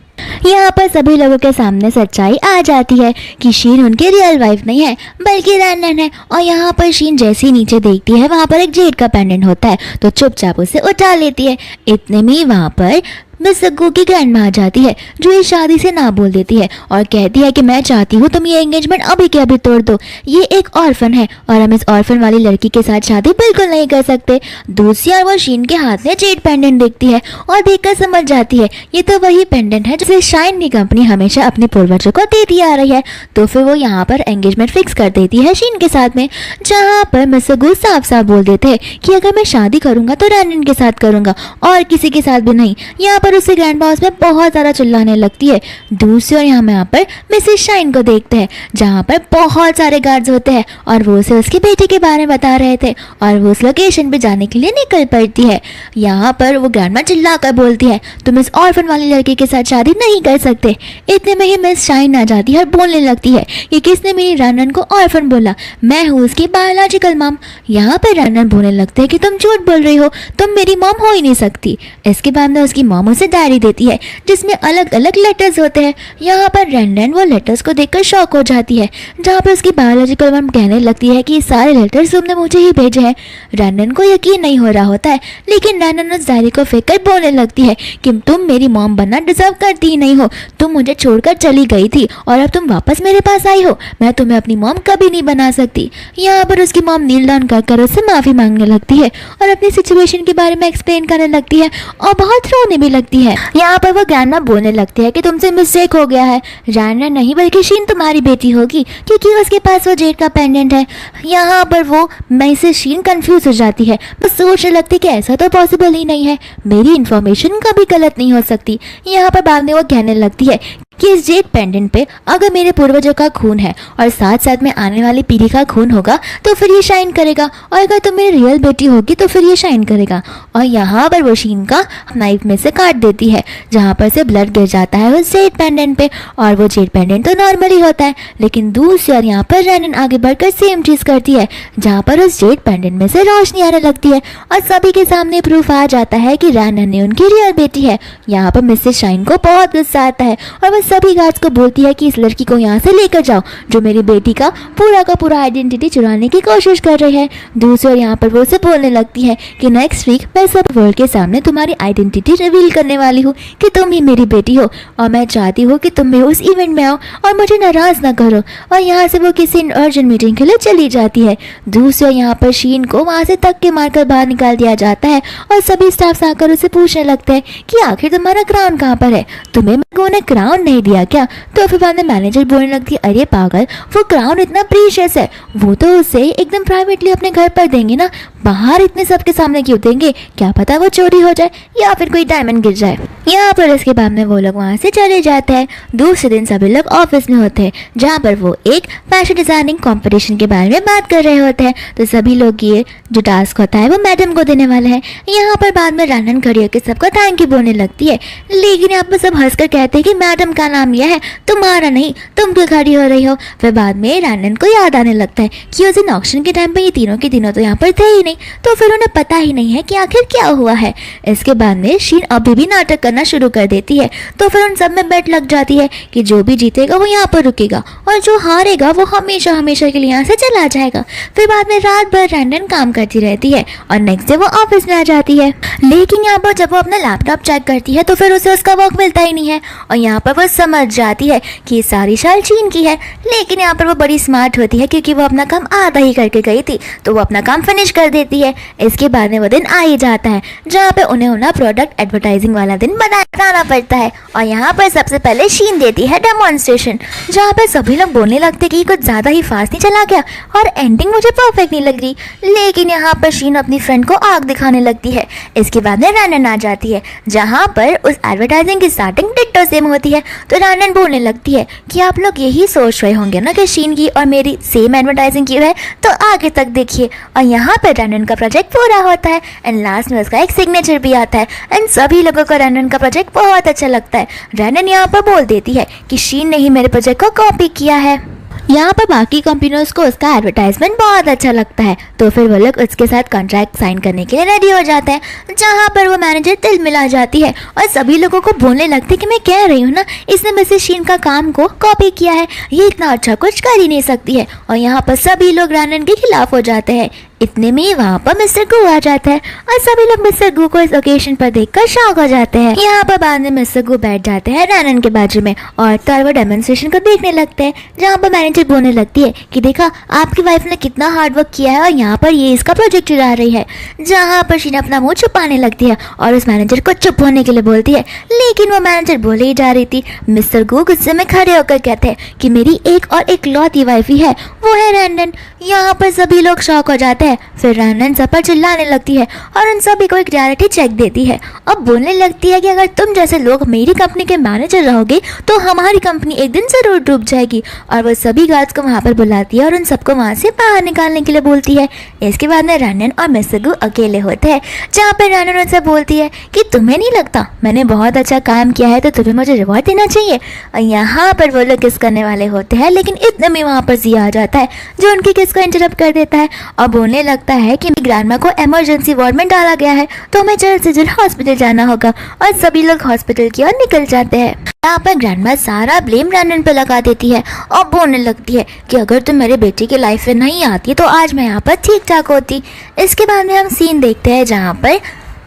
यहाँ पर सभी लोगों के सामने सच्चाई आ जाती है कि शीन उनकी रियल वाइफ नहीं है बल्कि रानन है। और यहाँ पर शीन जैसे ही नीचे देखती है वहाँ पर एक जेड का पेंडेंट होता है तो चुपचाप उसे उठा लेती है। इतने में ही वहाँ पर मिस गू की ग्रैंडमा आ जाती है जो इस शादी से ना बोल देती है और कहती है कि मैं चाहती हूँ तुम ये एंगेजमेंट अभी के अभी तोड़ दो, ये एक ऑर्फन है और हम इस ऑर्फन वाली लड़की के साथ शादी बिल्कुल नहीं कर सकते। दूसरी ओर वो शीन के हाथ में जेड पेंडेंट देखती है और देखकर समझ जाती है ये तो वही पेंडेंट है जिसे शाइन की कंपनी हमेशा अपने पूर्वजों को देती आ रही है। तो फिर वो यहाँ पर एंगेजमेंट फिक्स कर देती है शीन के साथ में, जहाँ पर मिस गू साफ साफ बोल देते हैं कि अगर मैं शादी करूंगा तो रानन के साथ करूंगा और किसी के साथ भी नहीं। यहाँ पर उसे ग्रैंड बॉस में बहुत ज़्यादा चिल्लाने लगती है। दूसरी ओर यहाँ पर मिसेस शाइन को देखते हैं जहाँ पर बहुत सारे गार्ड्स होते हैं और वो उसे उसके बेटे के बारे में बता रहे थे और वो उस लोकेशन पे जाने के लिए निकल पड़ती है। यहाँ पर वो ग्रैंडमा चिल्ला कर बोलती है तुम इस ऑर्फन वाली लड़की के साथ शादी नहीं कर सकते। इतने में ही मिस शाइन आ जाती है और बोलने लगती है कि किसने मेरी रानन को ऑर्फन बोला, मैं हूँ उसकी बायोलॉजिकल मॉम। यहाँ पर रानन बोलने लगते हैं कि तुम झूठ बोल रही हो, तुम मेरी मॉम हो ही नहीं सकती। इसके बाद में उसकी मॉम उसे से डायरी देती है जिसमें अलग अलग लेटर्स होते हैं। यहाँ पर रैनन वो लेटर्स को देखकर शॉक हो जाती है, जहाँ पर उसकी बायोलॉजिकल मॉम कहने लगती है कि ये सारे लेटर्स तुमने मुझे ही भेजे हैं। रैनन को यकीन नहीं हो रहा होता है, लेकिन रैनन उस डायरी को फेंक कर बोलने लगती है कि तुम मेरी मॉम बनना डिजर्व करती ही नहीं हो, तुम मुझे छोड़कर चली गई थी और अब तुम वापस मेरे पास आई हो, मैं तुम्हें अपनी मॉम कभी नहीं बना सकती। यहाँ पर उसकी मॉम नील डाउन कर उससे माफी मांगने लगती है और अपनी सिचुएशन के बारे में एक्सप्लेन करने लगती है और बहुत रोने भी लगती है। यहाँ पर वो ग्रैंडमा बोलने लगती है कि तुमसे मिस्टेक हो गया है, रैनन नहीं बल्कि शीन तुम्हारी बेटी होगी क्योंकि उसके पास वो जेड का पेंडेंट है। यहाँ पर वो मैं से शीन कंफ्यूज हो जाती है, वो सोचने लगती कि ऐसा तो पॉसिबल ही नहीं है, मेरी इन्फॉर्मेशन कभी गलत नहीं हो सकती। यहाँ पर बाद में वो कहने लगती है कि इस जेड पेंडेंट पे अगर मेरे पूर्वजों का खून है और साथ साथ में आने वाली पीढ़ी का खून होगा तो फिर ये शाइन करेगा, और अगर तुम मेरी रियल बेटी होगी तो फिर ये शाइन करेगा। और यहाँ पर वो शीन का नाइफ में से काट देती है, जहाँ पर से ब्लड गिर जाता है उस जेड पेंडेंट पे, और वो जेड पेंडेंट तो नॉर्मली होता है, लेकिन दूसरी ओर यहाँ पर रैनन आगे बढ़कर सेम चीज करती है, जहाँ पर उस जेड पेंडेंट में से रोशनी आने लगती है और सभी के सामने प्रूफ आ जाता है कि रैनन ने उनकी रियल बेटी है। यहाँ पर मिसेस शाइन को बहुत गुस्सा आता है और वो सभी गार्ड्स को बोलती है कि इस लड़की को यहाँ से लेकर जाओ जो मेरी बेटी का पूरा आइडेंटिटी चुराने की कोशिश कर रही है। दूसरी ओर यहाँ पर वो उसे बोलने लगती है कि नेक्स्ट वीक मैं सब वर्ल्ड के सामने तुम्हारी आइडेंटिटी रिवील करने वाली हूँ कि तुम ही मेरी बेटी हो, और मैं चाहती हूँ कि तुम भी उस इवेंट में आओ और मुझे नाराज ना करो। और यहाँ से वो किसी अर्जेंट मीटिंग के लिए चली जाती है। दूसरी ओर यहाँ पर शीन को वहाँ से धक्के मारकर बाहर निकाल दिया जाता है और सभी स्टाफ आकर उसे पूछने लगते हैं कि आखिर तुम्हारा क्राउन कहाँ पर है, तुम्हें ने क्राउन नहीं दिया क्या? तो फिर बाद में मैनेजर बोलने लगती है, अरे पागल, वो क्राउन इतना प्रीशियस है, वो तो उसे एकदम प्राइवेटली अपने घर पर देंगे ना, बाहर इतने सबके सामने क्यों देंगे, क्या पता वो चोरी हो जाए या फिर कोई डायमंड गिर जाए। यहाँ पर इसके बाद में वो लोग वहाँ से चले जाते हैं। दूसरे दिन सभी लोग ऑफिस में होते हैं, जहाँ पर वो एक फैशन डिजाइनिंग कंपटीशन के बारे में बात कर रहे होते हैं। तो सभी लोग ये जो टास्क होता है वो मैडम को देने वाले हैं। यहाँ पर बाद में रैनन खड़ी होकर सबको थैंक यू बोलने लगती है, लेकिन यहाँ पर सब हंसकर कहते हैं कि मैडम का नाम लिया है, तुम्हारा नहीं, तुम क्यों खड़ी हो रही हो। फिर बाद में रैनन को याद आने लगता है कि उस दिन ऑक्शन के टाइम पे ये तीनों के तीनों तो यहाँ पर थे ही नहीं, तो फिर उन्हें पता ही नहीं है कि आखिर क्या हुआ है। इसके बाद में शीन अभी भी नाटक करना शुरू कर देती है, तो फिर उन सब में बेट लग जाती है कि जो भी जीतेगा वो यहाँ पर रुकेगा और जो हारेगा वो हमेशा हमेशा के लिए यहाँ से चला जाएगा। फिर बाद में रात भर रैनन काम करती रहती है और नेक्स्ट डे वो ऑफिस में आ जाती है, लेकिन यहाँ पर जब वो अपना लैपटॉप चेक करती है तो फिर उसे उसका वर्क मिलता ही नहीं है। और यहाँ पर वो समझ जाती है कि ये सारी शाल चीन की है, लेकिन यहाँ पर वो बड़ी स्मार्ट होती है क्योंकि वो अपना काम आधा ही करके गई थी, तो वो अपना काम फिनिश कर देती है। इसके बाद में वो दिन आ ही जाता है जहाँ पे उन्हें अपना प्रोडक्ट एडवर्टाइजिंग वाला दिन बनाना पड़ता है। और यहाँ पर सबसे पहले शीन देती है डेमोन्स्ट्रेशन, जहाँ पर सभी लोग बोलने लगते कि कुछ ज्यादा ही फास्ट नहीं चला गया और एंडिंग मुझे परफेक्ट नहीं लग रही, लेकिन यहाँ पर शीन अपनी फ्रेंड को आग दिखाने लगती है। इसके बाद में रैनन आ जाती है, जहाँ पर उस एडवर्टाइजिंग की स्टार्टिंग डिट्टो सेम होती है। तो रैनन बोलने लगती है कि आप लोग यही सोच रहे होंगे ना कि शीन की और मेरी सेम एडवर्टाइजिंग की है, तो आगे तक देखिए। और यहाँ पर रैनन का प्रोजेक्ट पूरा होता है एंड लास्ट में उसका एक सिग्नेचर भी आता है एंड सभी लोगों को रैनन का प्रोजेक्ट बहुत अच्छा लगता है। रैनन यहाँ पर बोल देती है कि शीन ने ही मेरे प्रोजेक्ट को कॉपी किया है। यहाँ पर बाकी कंपनियों को उसका एडवर्टाइजमेंट बहुत अच्छा लगता है, तो फिर वो लोग उसके साथ कॉन्ट्रैक्ट साइन करने के लिए रेडी हो जाते हैं, जहाँ पर वो मैनेजर तिल मिला जाती है और सभी लोगों को बोलने लगती है कि मैं कह रही हूँ ना, इसने मिसेस शीन का काम को कॉपी किया है, ये इतना अच्छा कुछ कर ही नहीं सकती है। और यहाँ पर सभी लोग रैनन के खिलाफ हो जाते हैं। इतने में वहाँ पर मिस्टर गू आ जाता है और सभी लोग मिस्टर गू को इस ओकेजन पर देखकर शॉक हो जाते हैं। यहाँ पर बाद में मिस्टर गू बैठ जाते हैं रैनन के बाजू में और वो डेमोन्स्ट्रेशन को देखने लगते हैं, जहाँ पर मैनेजर बोलने लगती है कि देखा आपकी वाइफ ने कितना हार्ड वर्क किया है और यहाँ पर ये इसका प्रोजेक्ट चुरा रही है। जहाँ पर शीना अपना मुंह छुपाने लगती है और उस मैनेजर को चुप होने के लिए बोलती है, लेकिन वो मैनेजर बोले ही जा रही थी। मिस्टर गू गुस्से में खड़े होकर कहते हैं कि मेरी एक और इकलौती वाइफ ही है, वो है रैनन। यहाँ पर सभी लोग शॉक हो जाते हैं। फिर रैनन सब पर चिल्लाने लगती है और उन सभी को एक रियलिटी चेक देती है और बोलने लगती है कि अगर तुम जैसे लोग मेरी कंपनी के मैनेजर रहोगे तो हमारी कंपनी एक दिन जरूर डूब जाएगी। और वो सभी गार्ड्स को वहाँ पर बुलाती है और उन सबको वहाँ से बाहर निकालने के लिए बोलती है। इसके बाद में रैनन और मिस्टर गू अकेले होते हैं, जहाँ पर रैनन उनसे बोलती है कि तुम्हें नहीं लगता मैंने बहुत अच्छा काम किया है तो तुम्हें मुझे रिवॉर्ड देना चाहिए। और यहाँ पर वो लोग किस करने वाले होते हैं, लेकिन इतने में वहाँ पर जिया आ जाता है जो उनकी किस को इंटरप्ट कर देता है और बोलने बोलने लगता है कि ग्रैंडमा को इमरजेंसी वार्ड में डाला गया है, तो हमें जल्द से जल्द हॉस्पिटल जाना होगा। और सभी लोग हॉस्पिटल की ओर निकल जाते हैं। यहाँ पर ग्रैंडमा सारा ब्लेम रैनन पे लगा देती है और बोलने लगती है कि अगर तुम मेरे बेटी की लाइफ में नहीं आती तो आज मैं यहाँ पर ठीक ठाक होती। इसके बाद में हम सीन देखते हैं जहाँ पर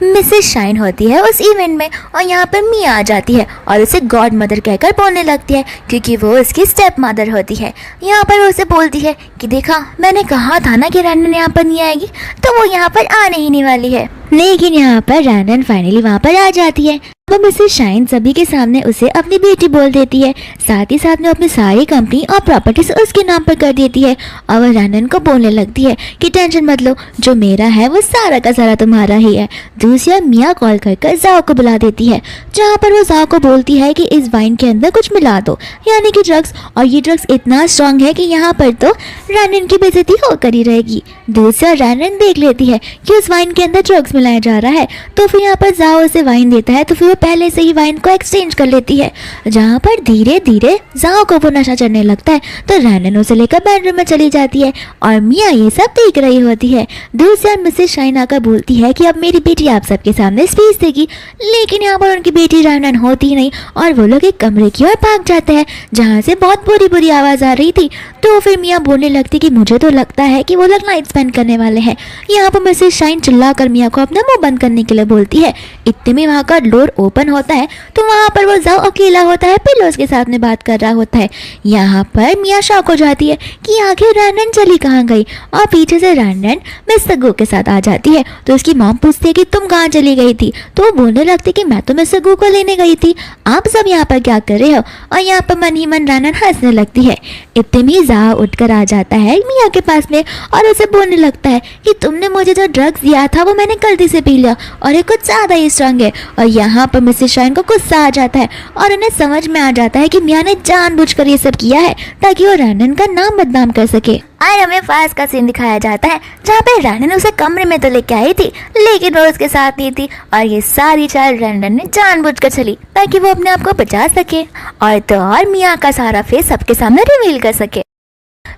मिसेस शाइन होती है उस इवेंट में, और यहाँ पर मिया आ जाती है और उसे गॉड मदर कहकर बोलने लगती है, क्योंकि वो उसकी स्टेप मदर होती है। यहाँ पर वो उसे बोलती है कि देखा, मैंने कहा था ना कि रैनन यहाँ पर नहीं आएगी, तो वो यहाँ पर आने ही नहीं वाली है। लेकिन यहाँ पर रैनन फाइनली वहाँ पर आ जाती है। वो मिसेस शाइन सभी के सामने उसे अपनी बेटी बोल देती है, साथ ही साथ में अपनी सारी कंपनी और प्रॉपर्टीज उसके नाम पर कर देती है। और वो रैनन को बोलने लगती है कि टेंशन मत लो, जो मेरा है वो सारा का सारा तुम्हारा ही है। दूसरी ओर मिया कॉल कर जाओ को बुला देती है, जहाँ पर वो जाओ को बोलती है कि इस वाइन के अंदर कुछ मिला दो, यानी कि ड्रग्स। और ये ड्रग्स इतना स्ट्रांग है कि यहाँ पर तो रैनन की बेइज्जती होकर ही रहेगी। दूसरी ओर रैनन देख लेती है कि उस वाइन के अंदर ड्रग्स मिलाया जा रहा है, तो फिर यहाँ पर जाओ उसे वाइन देता है, तो फिर पहले से ही वाइन को एक्सचेंज कर लेती है। जहाँ पर धीरे धीरे जाओ को वो नशा चढ़ने लगता है, तो रैनन उसे लेकर बेडरूम में चली जाती है और मिया ये सब देख रही होती है। दूसरी ओर मिसेस शाइन आकर बोलती है कि अब मेरी बेटी आप सबके सामने स्पीच देगी, लेकिन यहाँ पर उनकी बेटी रैनन होती नहीं और वो लोग एक कमरे की ओर भाग जाते हैं जहाँ से बहुत बुरी बुरी आवाज आ रही थी। तो फिर मिया बोलने लगती कि मुझे तो लगता है कि वो लोग नाइट स्पेंड करने वाले हैं। यहाँ पर मिसेस शाइन चिल्लाकर मिया को अपना मुंह बंद करने के लिए बोलती है। इतने में वहाँ का डोर ओपन होता है, तो वहाँ पर वो जाओ अकेला होता है, पिलोस के साथ में बात कर रहा होता है। यहाँ पर मिया शॉक हो जाती है कि आखिर रैनन चली कहाँ गई, और पीछे से रैनन मिस सगू के साथ आ जाती है। तो उसकी मॉम पूछती है कि तुम कहाँ चली गई थी, तो वो बोलने लगती कि मैं तो मिस सगू को लेने गई थी, आप सब यहाँ पर क्या कर रहे हो। और यहाँ पर मन ही मन रैनन हंसने लगती है। इतने में जा उठकर आ जाता है मिया के पास में और उसे बोलने लगता है कि तुमने मुझे जो ड्रग्स दिया था वो मैंने गलती से पी लिया और ये कुछ ज़्यादा ही स्ट्रांग है। और यहाँ पर मिसेस शाइन को गुस्सा आ जाता है और उन्हें समझ में आ जाता है कि मिया ने जानबूझकर ये सब किया है ताकि वो रैनन का नाम बदनाम कर सके। और हमें फास्ट का सीन दिखाया जाता है जहाँ पे रैनन उसे कमरे में तो लेके आई थी, लेकिन वो उसके साथ नहीं थी, और ये सारी चाल रैनन ने जानबूझकर चली ताकि वो अपने आप को बचा सके और तो और मिया का सारा फेस सबके सामने रिवील कर सके।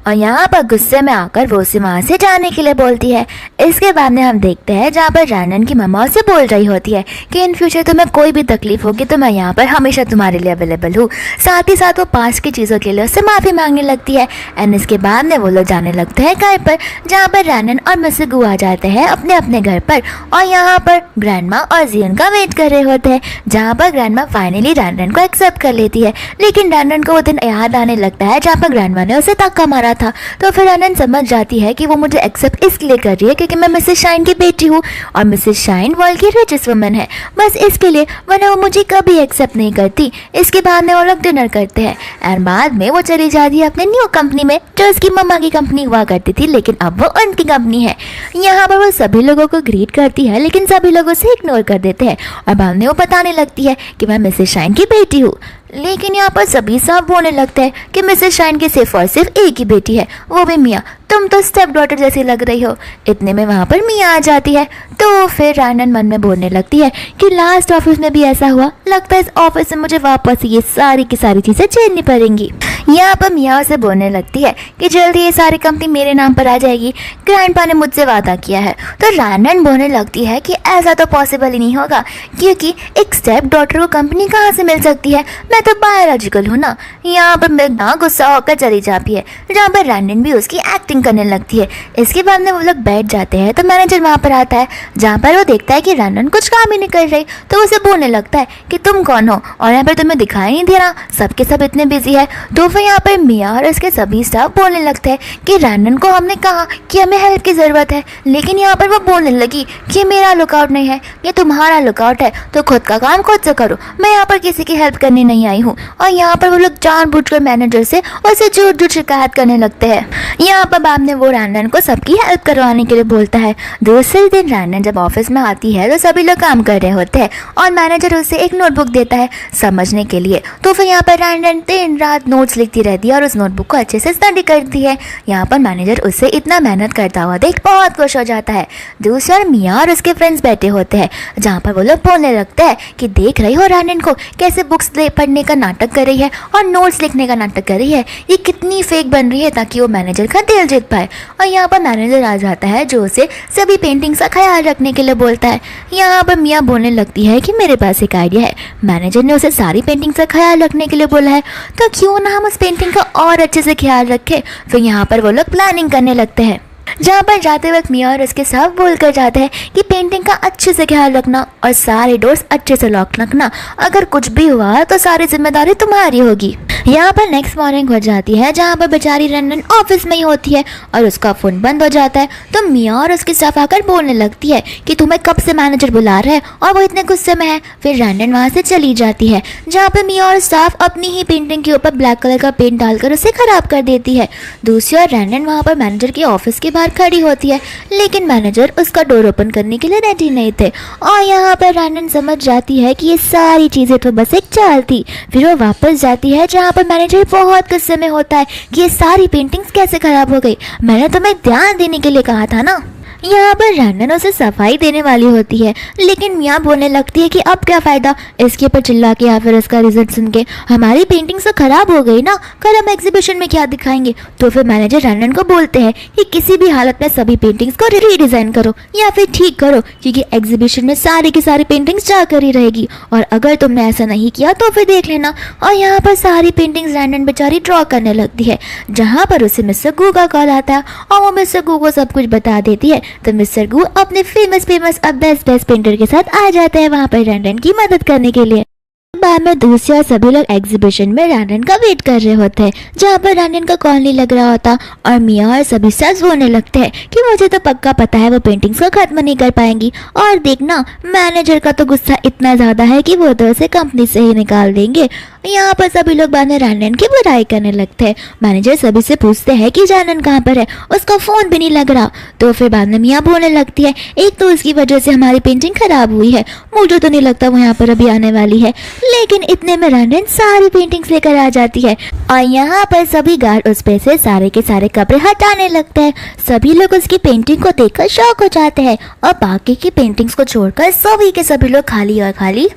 और यहाँ पर गुस्से में आकर वो उसे वहाँ से जाने के लिए बोलती है। इसके बाद में हम देखते हैं जहाँ पर रैनन की मम्मा उसे बोल रही होती है कि इन फ्यूचर तुम्हें कोई भी तकलीफ होगी तो मैं यहाँ पर हमेशा तुम्हारे लिए अवेलेबल हूँ। साथ ही साथ वो पास की चीज़ों के लिए उससे माफ़ी मांगने लगती है। एंड इसके बाद में वो लोग जाने लगते हैं घर पर, जहाँ पर रैनन और मिस सगू आ जाते हैं अपने अपने घर पर, और यहाँ पर ग्रैंडमा और जियन का वेट कर रहे होते हैं, जहाँ पर ग्रैंडमा फाइनली रैनन को एक्सेप्ट कर लेती है। लेकिन रैनन को वो दिन याद आने लगता है जहाँ पर ग्रैंडमा ने उसे धक्का मारा था। तो फिर रैनन समझ जाती है कि वो मुझे एक्सेप्ट इसलिए कर रही है क्योंकि मैं मिसेस शाइन की बेटी हूँ और मिसेस शाइन वर्ल्ड की रिचेस्ट वुमन है, बस इसके लिए, वरना वो मुझे कभी एक्सेप्ट नहीं करती। इसके बाद में वो लोग डिनर करते हैं एंड बाद में वो चली जाती है अपने न्यू कंपनी में, जो उसकी मम्मा की कंपनी हुआ करती थी, लेकिन अब वो उनकी कंपनी है। यहाँ पर वो सभी लोगों को ग्रीट करती है, लेकिन सभी लोग उसे इग्नोर कर देते हैं और बाद में वो बताने लगती है कि मैं मिसेस शाइन की बेटी हूँ। लेकिन यहाँ पर सभी सब बोलने लगते हैं कि मिसेस शाइन की सिर्फ और सिर्फ एक ही बेटी है, वो भी मिया, तुम तो स्टेप डॉटर जैसी लग रही हो। इतने में वहाँ पर मिया आ जाती है। तो फिर रैनन मन में बोलने लगती है कि लास्ट ऑफिस में भी ऐसा हुआ, लगता है इस ऑफिस में मुझे वापस ये सारी की सारी चीज़ें झेलनी पड़ेंगी। यहाँ पर मिया से बोलने लगती है कि जल्दी ये सारी कंपनी मेरे नाम पर आ जाएगी, ग्रैंडपा ने मुझसे वादा किया है। तो रैनन बोलने लगती है कि ऐसा तो पॉसिबल ही नहीं होगा, क्योंकि एक स्टेप डॉटर को कंपनी कहाँ से मिल सकती है, मैं तो बायोलॉजिकल हूँ ना। यहाँ पर मिर्ना गुस्सा होकर चली जाती है, जहाँ पर रैनन भी उसकी एक्टिंग करने लगती है। इसके बाद में वो लोग बैठ जाते हैं तो मैनेजर वहाँ पर आता है, जहाँ पर वो देखता है कि रैनन कुछ काम ही नहीं कर रही, तो उसे बोलने लगता है कि तुम कौन हो और यहाँ पर तुम्हें दिखाई नहीं दे रहा, सबके सब इतने बिजी है। तो फिर यहाँ पर मिया और उसके सभी स्टाफ बोलने लगते हैं कि रैनन को हमने कहा कि हमें हेल्प की ज़रूरत है, लेकिन यहाँ पर वो बोलने लगी कि मेरा लुकआउट नहीं है, ये तुम्हारा लुकआउट है, तो खुद का काम खुद से करो, मैं यहाँ पर किसी की हेल्प करने नहीं आई हूँ। और यहाँ पर वो लोग जानबूझकर मैनेजर से उसे झूठ झूठ शिकायत करने लगते हैं। यहाँ पर बाद में वो रैनन को सबकी हेल्प करवाने के लिए बोलता है। दूसरे दिन रैनन जब ऑफिस में आती है तो सभी लोग काम कर रहे होते हैं और मैनेजर उसे एक नोटबुक देता है समझने के लिए। तो फिर यहाँ पर रैनन दिन रात नोट्स लिखती रहती है और उस नोटबुक को अच्छे से स्टडी करती है। यहाँ पर मैनेजर उससे इतना मेहनत करता हुआ देख बहुत खुश हो जाता है। दूसरा मिया और उसके फ्रेंड्स बैठे होते हैं, जहाँ पर वो लोग बोलने लगते हैं कि देख रही हो रैनन को कैसे बुक्स पढ़ने का नाटक कर रही है और नोट्स लिखने का नाटक कर रही है, ये कितनी फेक बन रही है ताकि वो मैनेजर का दिल जीत देख पाए। और यहाँ पर मैनेजर आ जाता है जो उसे सभी पेंटिंग्स का ख्याल रखने के लिए बोलता है। यहाँ पर मिया बोलने लगती है कि मेरे पास एक आइडिया है, मैनेजर ने उसे सारी पेंटिंग्स का ख्याल रखने के लिए बोला है, तो क्यों ना हम उस पेंटिंग का और अच्छे से ख्याल रखें। फिर यहाँ पर वो लोग प्लानिंग करने लगते हैं, जहाँ पर जाते वक्त मिया और उसके साथ बोल कर जाते हैं कि पेंटिंग का अच्छे से ख्याल रखना और सारे डोर्स अच्छे से लॉक रखना, अगर कुछ भी हुआ तो सारी जिम्मेदारी तुम्हारी होगी। यहाँ पर नेक्स्ट मॉर्निंग हो जाती है, जहाँ पर बेचारी रंजन ऑफिस में ही होती है और उसका फ़ोन बंद हो जाता है। तो मिया और उसकी स्टाफ आकर बोलने लगती है कि तुम्हें कब से मैनेजर बुला रहे हैं और वो इतने गुस्से में है। फिर रंजन वहाँ से चली जाती है, जहाँ पर मिया और स्टाफ अपनी ही पेंटिंग के ऊपर ब्लैक कलर का पेंट डालकर उसे खराब कर देती है। दूसरी ओर रंजन वहाँ पर मैनेजर के ऑफिस के बाहर खड़ी होती है, लेकिन मैनेजर उसका डोर ओपन करने के लिए रेडी नहीं थे। और यहाँ पर रंजन समझ जाती है कि ये सारी चीज़ें तो बस एक चाल थी। फिर वो वापस जाती है, जहाँ पर मैनेजर बहुत गुस्से में होता है कि ये सारी पेंटिंग्स कैसे खराब हो गई, मैंने तुम्हें ध्यान देने के लिए कहा था ना। यहाँ पर रंजन उसे सफाई देने वाली होती है, लेकिन मियाँ बोलने लगती है कि अब क्या फ़ायदा इसके ऊपर चिल्ला के या फिर इसका रिजल्ट सुन के, हमारी पेंटिंग्स तो खराब हो गई ना, कल हम एग्जीबिशन में क्या दिखाएंगे। तो फिर मैनेजर रंजन को बोलते हैं कि किसी भी हालत में सभी पेंटिंग्स को रीडिज़ाइन करो या फिर ठीक करो, क्योंकि एग्जीबिशन में सारी की सारी पेंटिंग्स जाकर ही रहेगी, और अगर तुमने ऐसा नहीं किया तो फिर देख लेना। और यहाँ पर सारी पेंटिंग्स रंजन बेचारी ड्रॉ करने लगती है, जहाँ पर उसे मिस्टर गू का कॉल आता है और वो मिस्टर गू को सब कुछ बता देती है। तो मिस्टर गू अपने फेमस अब बेस्ट पेंटर के साथ आ जाता है वहाँ पर रंजन की मदद करने के लिए। बाद में दूसरे और सभी लोग एग्जीबिशन में रंजन का वेट कर रहे होते हैं, जहाँ पर रंजन का कॉल नहीं लग रहा होता, और मिया और सभी सच बोलने लगते हैं कि मुझे तो पक्का पता है वो पेंटिंग्स को खत्म नहीं कर पाएंगी, और देखना मैनेजर का तो गुस्सा इतना ज़्यादा है कि वो तो उसे कंपनी से ही निकाल देंगे। यहाँ पर सभी लोग बाद में रंजन की बुराई करने लगते हैं। मैनेजर सभी से पूछते हैं कि रंजन कहाँ पर है, उसका फ़ोन भी नहीं लग रहा। तो फिर बाद में मियाँ बोलने लगती है, एक तो उसकी वजह से हमारी पेंटिंग खराब हुई है, मुझे तो नहीं लगता वो यहाँ पर अभी आने वाली है। लेकिन इतने में रंजन सारी पेंटिंग्स लेकर आ जाती है, और यहाँ पर सभी गार्ड उस पे से सारे के सारे कपड़े हटाने लगते हैं। सभी लोग उसकी पेंटिंग को देखकर शॉक हो जाते हैं, और बाकी की पेंटिंग्स को छोड़कर सभी के सभी लोग खाली और खाली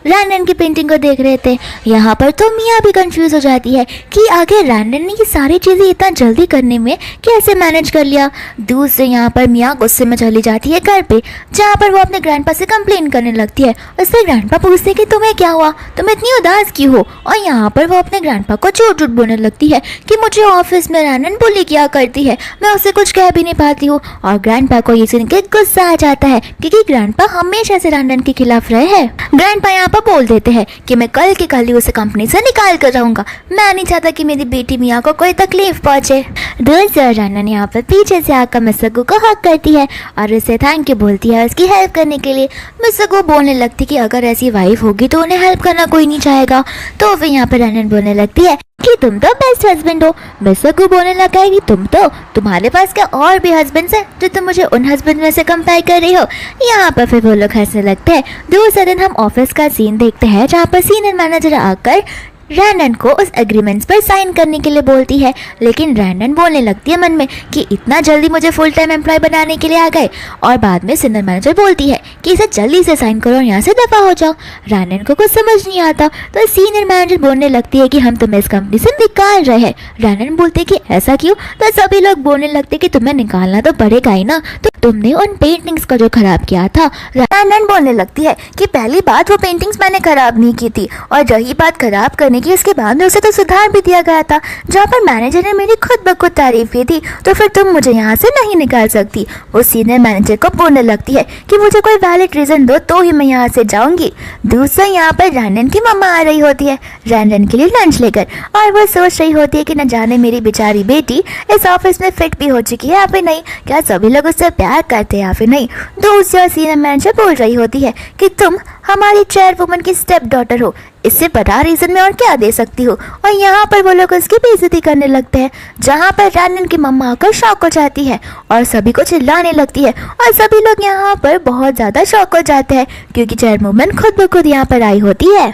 रंजन की पेंटिंग को देख रहे थे। यहाँ पर तो मिया भी कंफ्यूज हो जाती है कि आखिर रंजन ने ये सारी चीज़ें इतना जल्दी करने में कैसे मैनेज कर लिया। दूसरे यहाँ पर मिया गुस्से में चली जाती है घर पे, जहाँ पर वो अपने ग्रैंडपा से कंप्लेन करने लगती है। उससे ग्रैंडपा पूछते हैं कि तुम्हें क्या हुआ, तुम इतनी उदास क्यों हो। और यहाँ पर वो अपने ग्रैंडपा को झूठ झूठ बोलने लगती है कि मुझे ऑफिस में रंजन बुली किया करती है, मैं उसे कुछ कह भी नहीं पाती हूँ। और ग्रैंडपा को ये सुन के गुस्सा आ जाता है, क्योंकि ग्रैंडपा हमेशा से रंजन के खिलाफ रहे हैं। ग्रैंडपा यहाँ बोल देते हैं कि मैं कल के कल ही उसे कंपनी से निकाल कर रहूंगा, मैं नहीं चाहता कि मेरी बेटी मिया को कोई तकलीफ पहुंचे। दूसरी रंजन यहाँ पर पीछे से आकर मिस्टर गू को हक करती है और उसे थैंक यू बोलती है उसकी हेल्प करने के लिए। मिस्टर गू बोलने लगती कि अगर ऐसी वाइफ होगी तो उन्हें हेल्प करना कोई नहीं चाहेगा। तो फिर यहाँ पर रंजन बोलने लगती है कि तुम तो बेस्ट हस्बैंड हो। मिस्टर गू बोलने लगा है कि तुम्हारे पास क्या और भी हस्बैंड्स हैं जो तुम मुझे उन हस्बैंड में से कंपेयर कर रही हो। यहाँ पर फिर वो लोग हंसने लगते हैं। दूसरे दिन हम ऑफिस का सीन देखते हैं, जहाँ पर सीनियर मैनेजर आकर रैंडन को उस एग्रीमेंट्स पर साइन करने के लिए बोलती है, लेकिन रैंडन बोलने लगती है मन में कि इतना जल्दी मुझे फुल टाइम एम्प्लॉय बनाने के लिए आ गए। और बाद में सीनियर मैनेजर बोलती है कि इसे जल्दी से साइन करो और यहाँ से दफा हो जाओ। रैंडन को कुछ समझ नहीं आता, तो सीनियर मैनेजर बोलने लगती है कि हम तुम्हें इस कंपनी से निकाल रहे हैं। रैंडन बोलते कि ऐसा क्यों, तो सभी लोग बोलने लगते कि तुम्हें निकालना तो पड़ेगा ही ना, तो तुमने उन पेंटिंग्स को जो खराब किया था। रैंडन बोलने लगती है कि पहली बात वो पेंटिंग्स मैंने खराब नहीं की थी, और रही बात खराब करने की, इसके बाद में उसे तो सुधार भी दिया गया था, जहाँ पर मैनेजर ने मेरी खुद ब खुद तारीफ की थी, तो फिर तुम मुझे यहाँ से नहीं निकाल सकती। वो सीनियर मैनेजर को बोलने लगती है कि मुझे कोई वैलिड रीजन दो तो ही मैं यहाँ से जाऊंगी। दूसरा यहाँ पर रैंडन की मम्मा आ रही होती है रैंडन के लिए लंच लेकर, और वो सोच रही होती है कि न जाने मेरी बेचारी बेटी इस ऑफिस में फिट भी हो चुकी है या फिर नहीं, क्या सभी लोग उससे प्यार करते हैं या फिर नहीं। दूसरा सीनियर मैनेजर बोल रही होती है कि तुम हमारी चेयरवुमन की स्टेप डॉटर हो, इससे बड़ा रीजन मैं और क्या दे सकती हूँ। और यहाँ पर वो लोग उसकी बेइज्जती करने लगते हैं, जहाँ पर रैंडन की मम्मा आकर शॉक हो जाती है और सभी को चिल्लाने लगती है, और सभी लोग यहाँ पर बहुत ज़्यादा शॉक हो जाते हैं क्योंकि चेयरवुमन खुद ब खुद यहाँ पर आई होती है।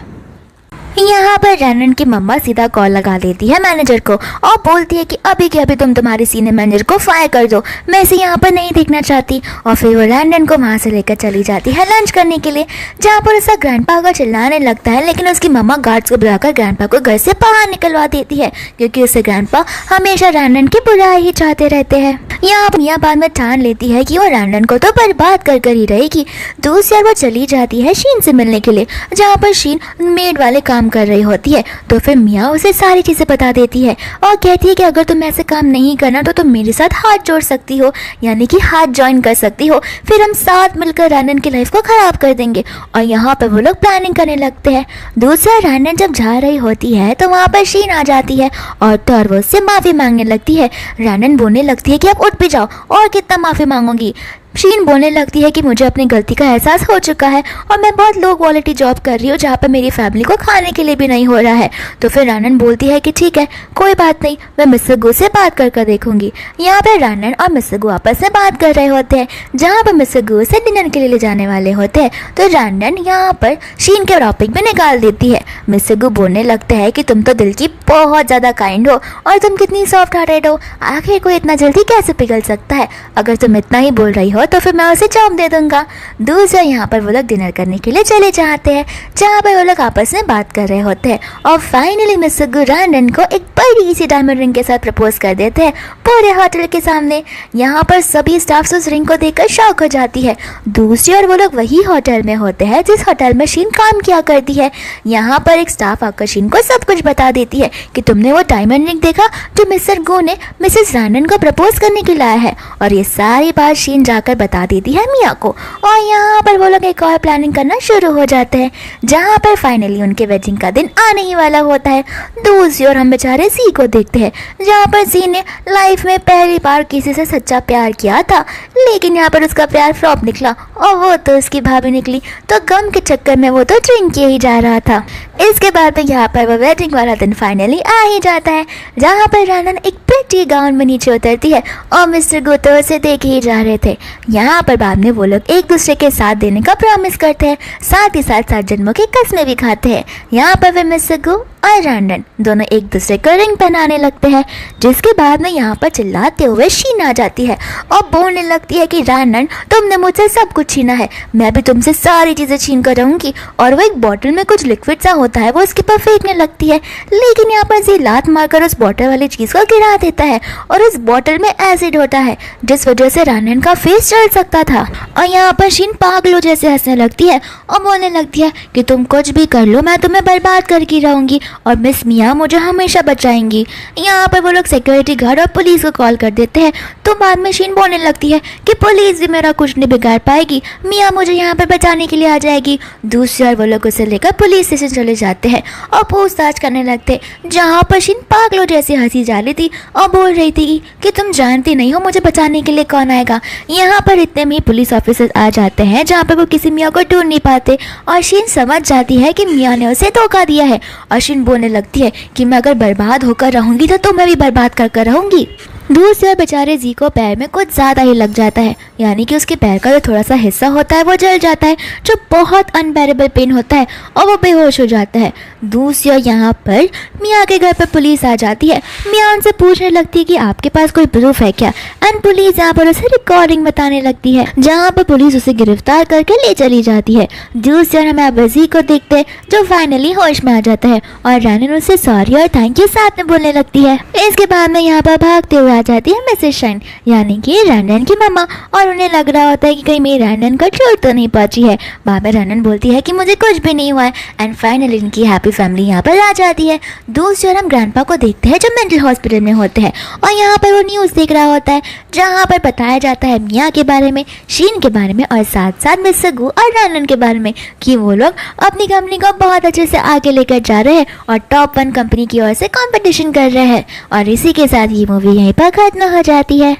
यहाँ पर रैनन की मम्मा सीधा कॉल लगा देती है मैनेजर को और बोलती है कि अभी के अभी तुम तुम्हारे सीनियर मैनेजर को फायर कर दो, मैं इसे यहाँ पर नहीं देखना चाहती। और फिर वो रैनन को वहाँ से लेकर चली जाती है लंच करने के लिए, जहाँ पर उसका ग्रैंडपा अगर चिल्लाने लगता है, लेकिन उसकी मम्मा गार्ड्स को बुलाकर ग्रैंडपा को घर से बाहर निकलवा देती है, क्योंकि उससे ग्रैंडपा हमेशा रैनन की बुराई ही चाहते रहते हैं। यहाँ मियाँ बाद में ठान लेती है कि वो रैनन को तो बर्बाद कर कर ही रहेगी। दूसरी ओर वो चली जाती है शीन से मिलने के लिए, जहाँ पर शीन मेड वाले काम कर रही होती है। तो फिर मियाँ उसे सारी चीजें बता देती है और कहती है कि अगर तुम ऐसे काम नहीं करना तो तुम मेरे साथ हाथ जोड़ सकती हो, यानी कि हाथ ज्वाइन कर सकती हो, फिर हम साथ मिलकर रैनन की लाइफ को खराब कर देंगे। और यहाँ पर वो लोग प्लानिंग करने लगते हैं। दूसरा रैनन जब जा रही होती है तो वहाँ पर शीन आ जाती है और वो उससे माफी मांगने लगती है। रैनन बोलने लगती है कि अब उठ भी जाओ, और कितना माफी मांगोगी। शीन बोलने लगती है कि मुझे अपनी गलती का एहसास हो चुका है और मैं बहुत लो क्वालिटी जॉब कर रही हूँ, जहाँ पर मेरी फैमिली को खाने के लिए भी नहीं हो रहा है। तो फिर रैनन बोलती है कि ठीक है, कोई बात नहीं, मैं मिस्टर गो से बात कर देखूंगी। यहाँ पर रैनन और मिस्टर गो आपस में बात कर रहे होते हैं, जहाँ पर मिस्टर गो से डिनर के लिए ले जाने वाले होते हैं। तो रैनन यहाँ पर शीन के टॉपिक में निकाल देती है। मिस्टर गो बोलने लगता है कि तुम तो दिल की बहुत ज़्यादा काइंड हो और तुम कितनी सॉफ्ट हार्टेड हो, आखिर कोई इतना जल्दी कैसे पिघल सकता है? अगर तुम इतना ही बोल रही हो तो फिर मैं उसे जॉब दे दूंगा। दूसरा यहाँ पर वो लोग डिनर करने के लिए चले जाते हैं, जहाँ पर वो लोग आपस में बात कर रहे होते हैं और फाइनली मिस्टर गो रैनन को एक बड़ी सी डायमंड रिंग के साथ प्रपोज कर देते हैं पूरे होटल के सामने। यहाँ पर सभी स्टाफ उस रिंग को देखकर शॉक हो जाती है। दूसरी ओर वो लोग वही होटल में होते हैं जिस होटल में शीन काम किया करती है। यहाँ पर एक स्टाफ आकर शीन को सब कुछ बता देती है कि तुमने वो डायमंड रिंग देखा जो मिस्टर गो ने मिसेस रैनन को प्रपोज करने के लाया है। और ये सारी बात शीन जाकर बता देती है मिया को और यहाँ पर वो लोग एक और प्लानिंग करना शुरू हो जाते हैं, जहाँ पर फाइनली उनके वेडिंग का दिन आने ही वाला होता है। दूसरी ओर हम बेचारे सी को देखते हैं, जहाँ पर सी ने लाइफ में पहली बार किसी से सच्चा प्यार किया था, लेकिन यहाँ पर उसका प्यार फ्लॉप निकला और वो तो उसकी भाभी निकली। तो गम के चक्कर में वो तो ड्रिंक किए ही जा रहा था। इसके बाद में यहाँ पर वो वेडिंग वाला दिन फाइनली आ ही जाता है, जहाँ पर रैनन एक प्रिटी गाउन में नीचे उतरती है और मिस्टर गो तो उसे देख ही जा रहे थे। यहाँ पर बाद में वो लोग एक दूसरे के साथ देने का प्रॉमिस करते हैं, साथ ही साथ 7 जन्मों की कस्में भी खाते हैं। यहाँ पर वे मिस्टर गो और रैनन दोनों एक दूसरे को रिंग पहनाने लगते हैं, जिसके बाद में यहाँ पर चिल्लाते हुए शीन आ जाती है और बोलने लगती है कि रैनन तुमने मुझसे सब कुछ छीना है, मैं भी तुमसे सारी चीजें छीन कर रहूंगी। और वो एक बॉटल में कुछ लिक्विड सा होता है वो उसके पर फेंकने लगती है, लेकिन यहाँ पर जी लात मारकर उस बॉटल वाली चीज को गिरा देता है और उस बॉटल में एसिड होता है, जिस वजह से रैनन का फेस जल सकता था। और यहाँ पर शीन पागलों जैसे हंसने लगती है और बोलने लगती है कि तुम कुछ भी कर लो, मैं तुम्हें बर्बाद करके रहूंगी और मिस मिया मुझे हमेशा बचाएंगी। यहाँ पर वो लोग सिक्योरिटी गार्ड और पुलिस को कॉल कर देते हैं। तो बाद में शीन बोलने लगती है कि पुलिस भी मेरा कुछ नहीं बिगाड़ पाएगी, मिया मुझे यहाँ पर बचाने के लिए आ जाएगी। दूसरी ओर वो लोग उसे लेकर पुलिस स्टेशन चले जाते हैं और पूछताछ करने लगते, जहाँ पर शीन पागलों जैसी हंसी जा रही थी और बोल रही थी कि तुम जानती नहीं हो मुझे बचाने के लिए कौन आएगा। यहाँ पर इतने में पुलिस ऑफिसर आ जाते हैं, जहाँ पर वो किसी मिया को ढूंढ नहीं पाते और शीन समझ जाती है कि मिया ने उसे धोखा दिया है और शीन बोलने लगती है कि मैं अगर बर्बाद होकर रहूंगी तो तुम्हें भी बर्बाद कर रहूंगी। दूसरी ओर बेचारे जी को पैर में कुछ ज़्यादा ही लग जाता है, यानी कि उसके पैर का जो थोड़ा सा हिस्सा होता है वो जल जाता है, जो बहुत अनबेरेबल पेन होता है और वो बेहोश हो जाता है। दूसरी ओर यहाँ पर मिया के घर पर पुलिस आ जाती है। मिया उनसे पूछने लगती है कि आपके पास कोई प्रूफ है क्या, एंड पुलिस यहाँ पर उसे रिकॉर्डिंग बताने लगती है, जहाँ पर पुलिस उसे गिरफ्तार करके ले चली जाती है। दूसरी ओर हमें अबजी को देखते हैं, जो फाइनली होश में आ जाता है और रैनन उसे सॉरी और थैंक यू साथ में बोलने लगती है। इसके बाद में यहाँ पर भागते हुए जाती है मिसेस शाइन, यानी कि रैनन की मम्मा, और उन्हें लग रहा होता है कि कहीं मेरी रैनन को चोट तो नहीं पहुंची है। बाद में रैनन बोलती है कि मुझे कुछ भी नहीं हुआ है, एंड फाइनली इनकी हैप्पी फैमिली यहाँ पर आ जाती है। दूसरी ओर हम ग्रैंडपा को देखते हैं जो मेंटल हॉस्पिटल में होते हैं और यहाँ पर वो न्यूज़ देख रहा होता है, जहाँ पर बताया जाता है मिया के बारे में, शीन के बारे में और साथ साथ मिस्टर गू और रैनन के बारे में, कि वो लोग अपनी कंपनी को बहुत अच्छे से आगे लेकर जा रहे हैं और टॉप 1 कंपनी की ओर से कंपटीशन कर रहे हैं। और इसी के साथ ये मूवी यहीं पर खत्म हो जाती है।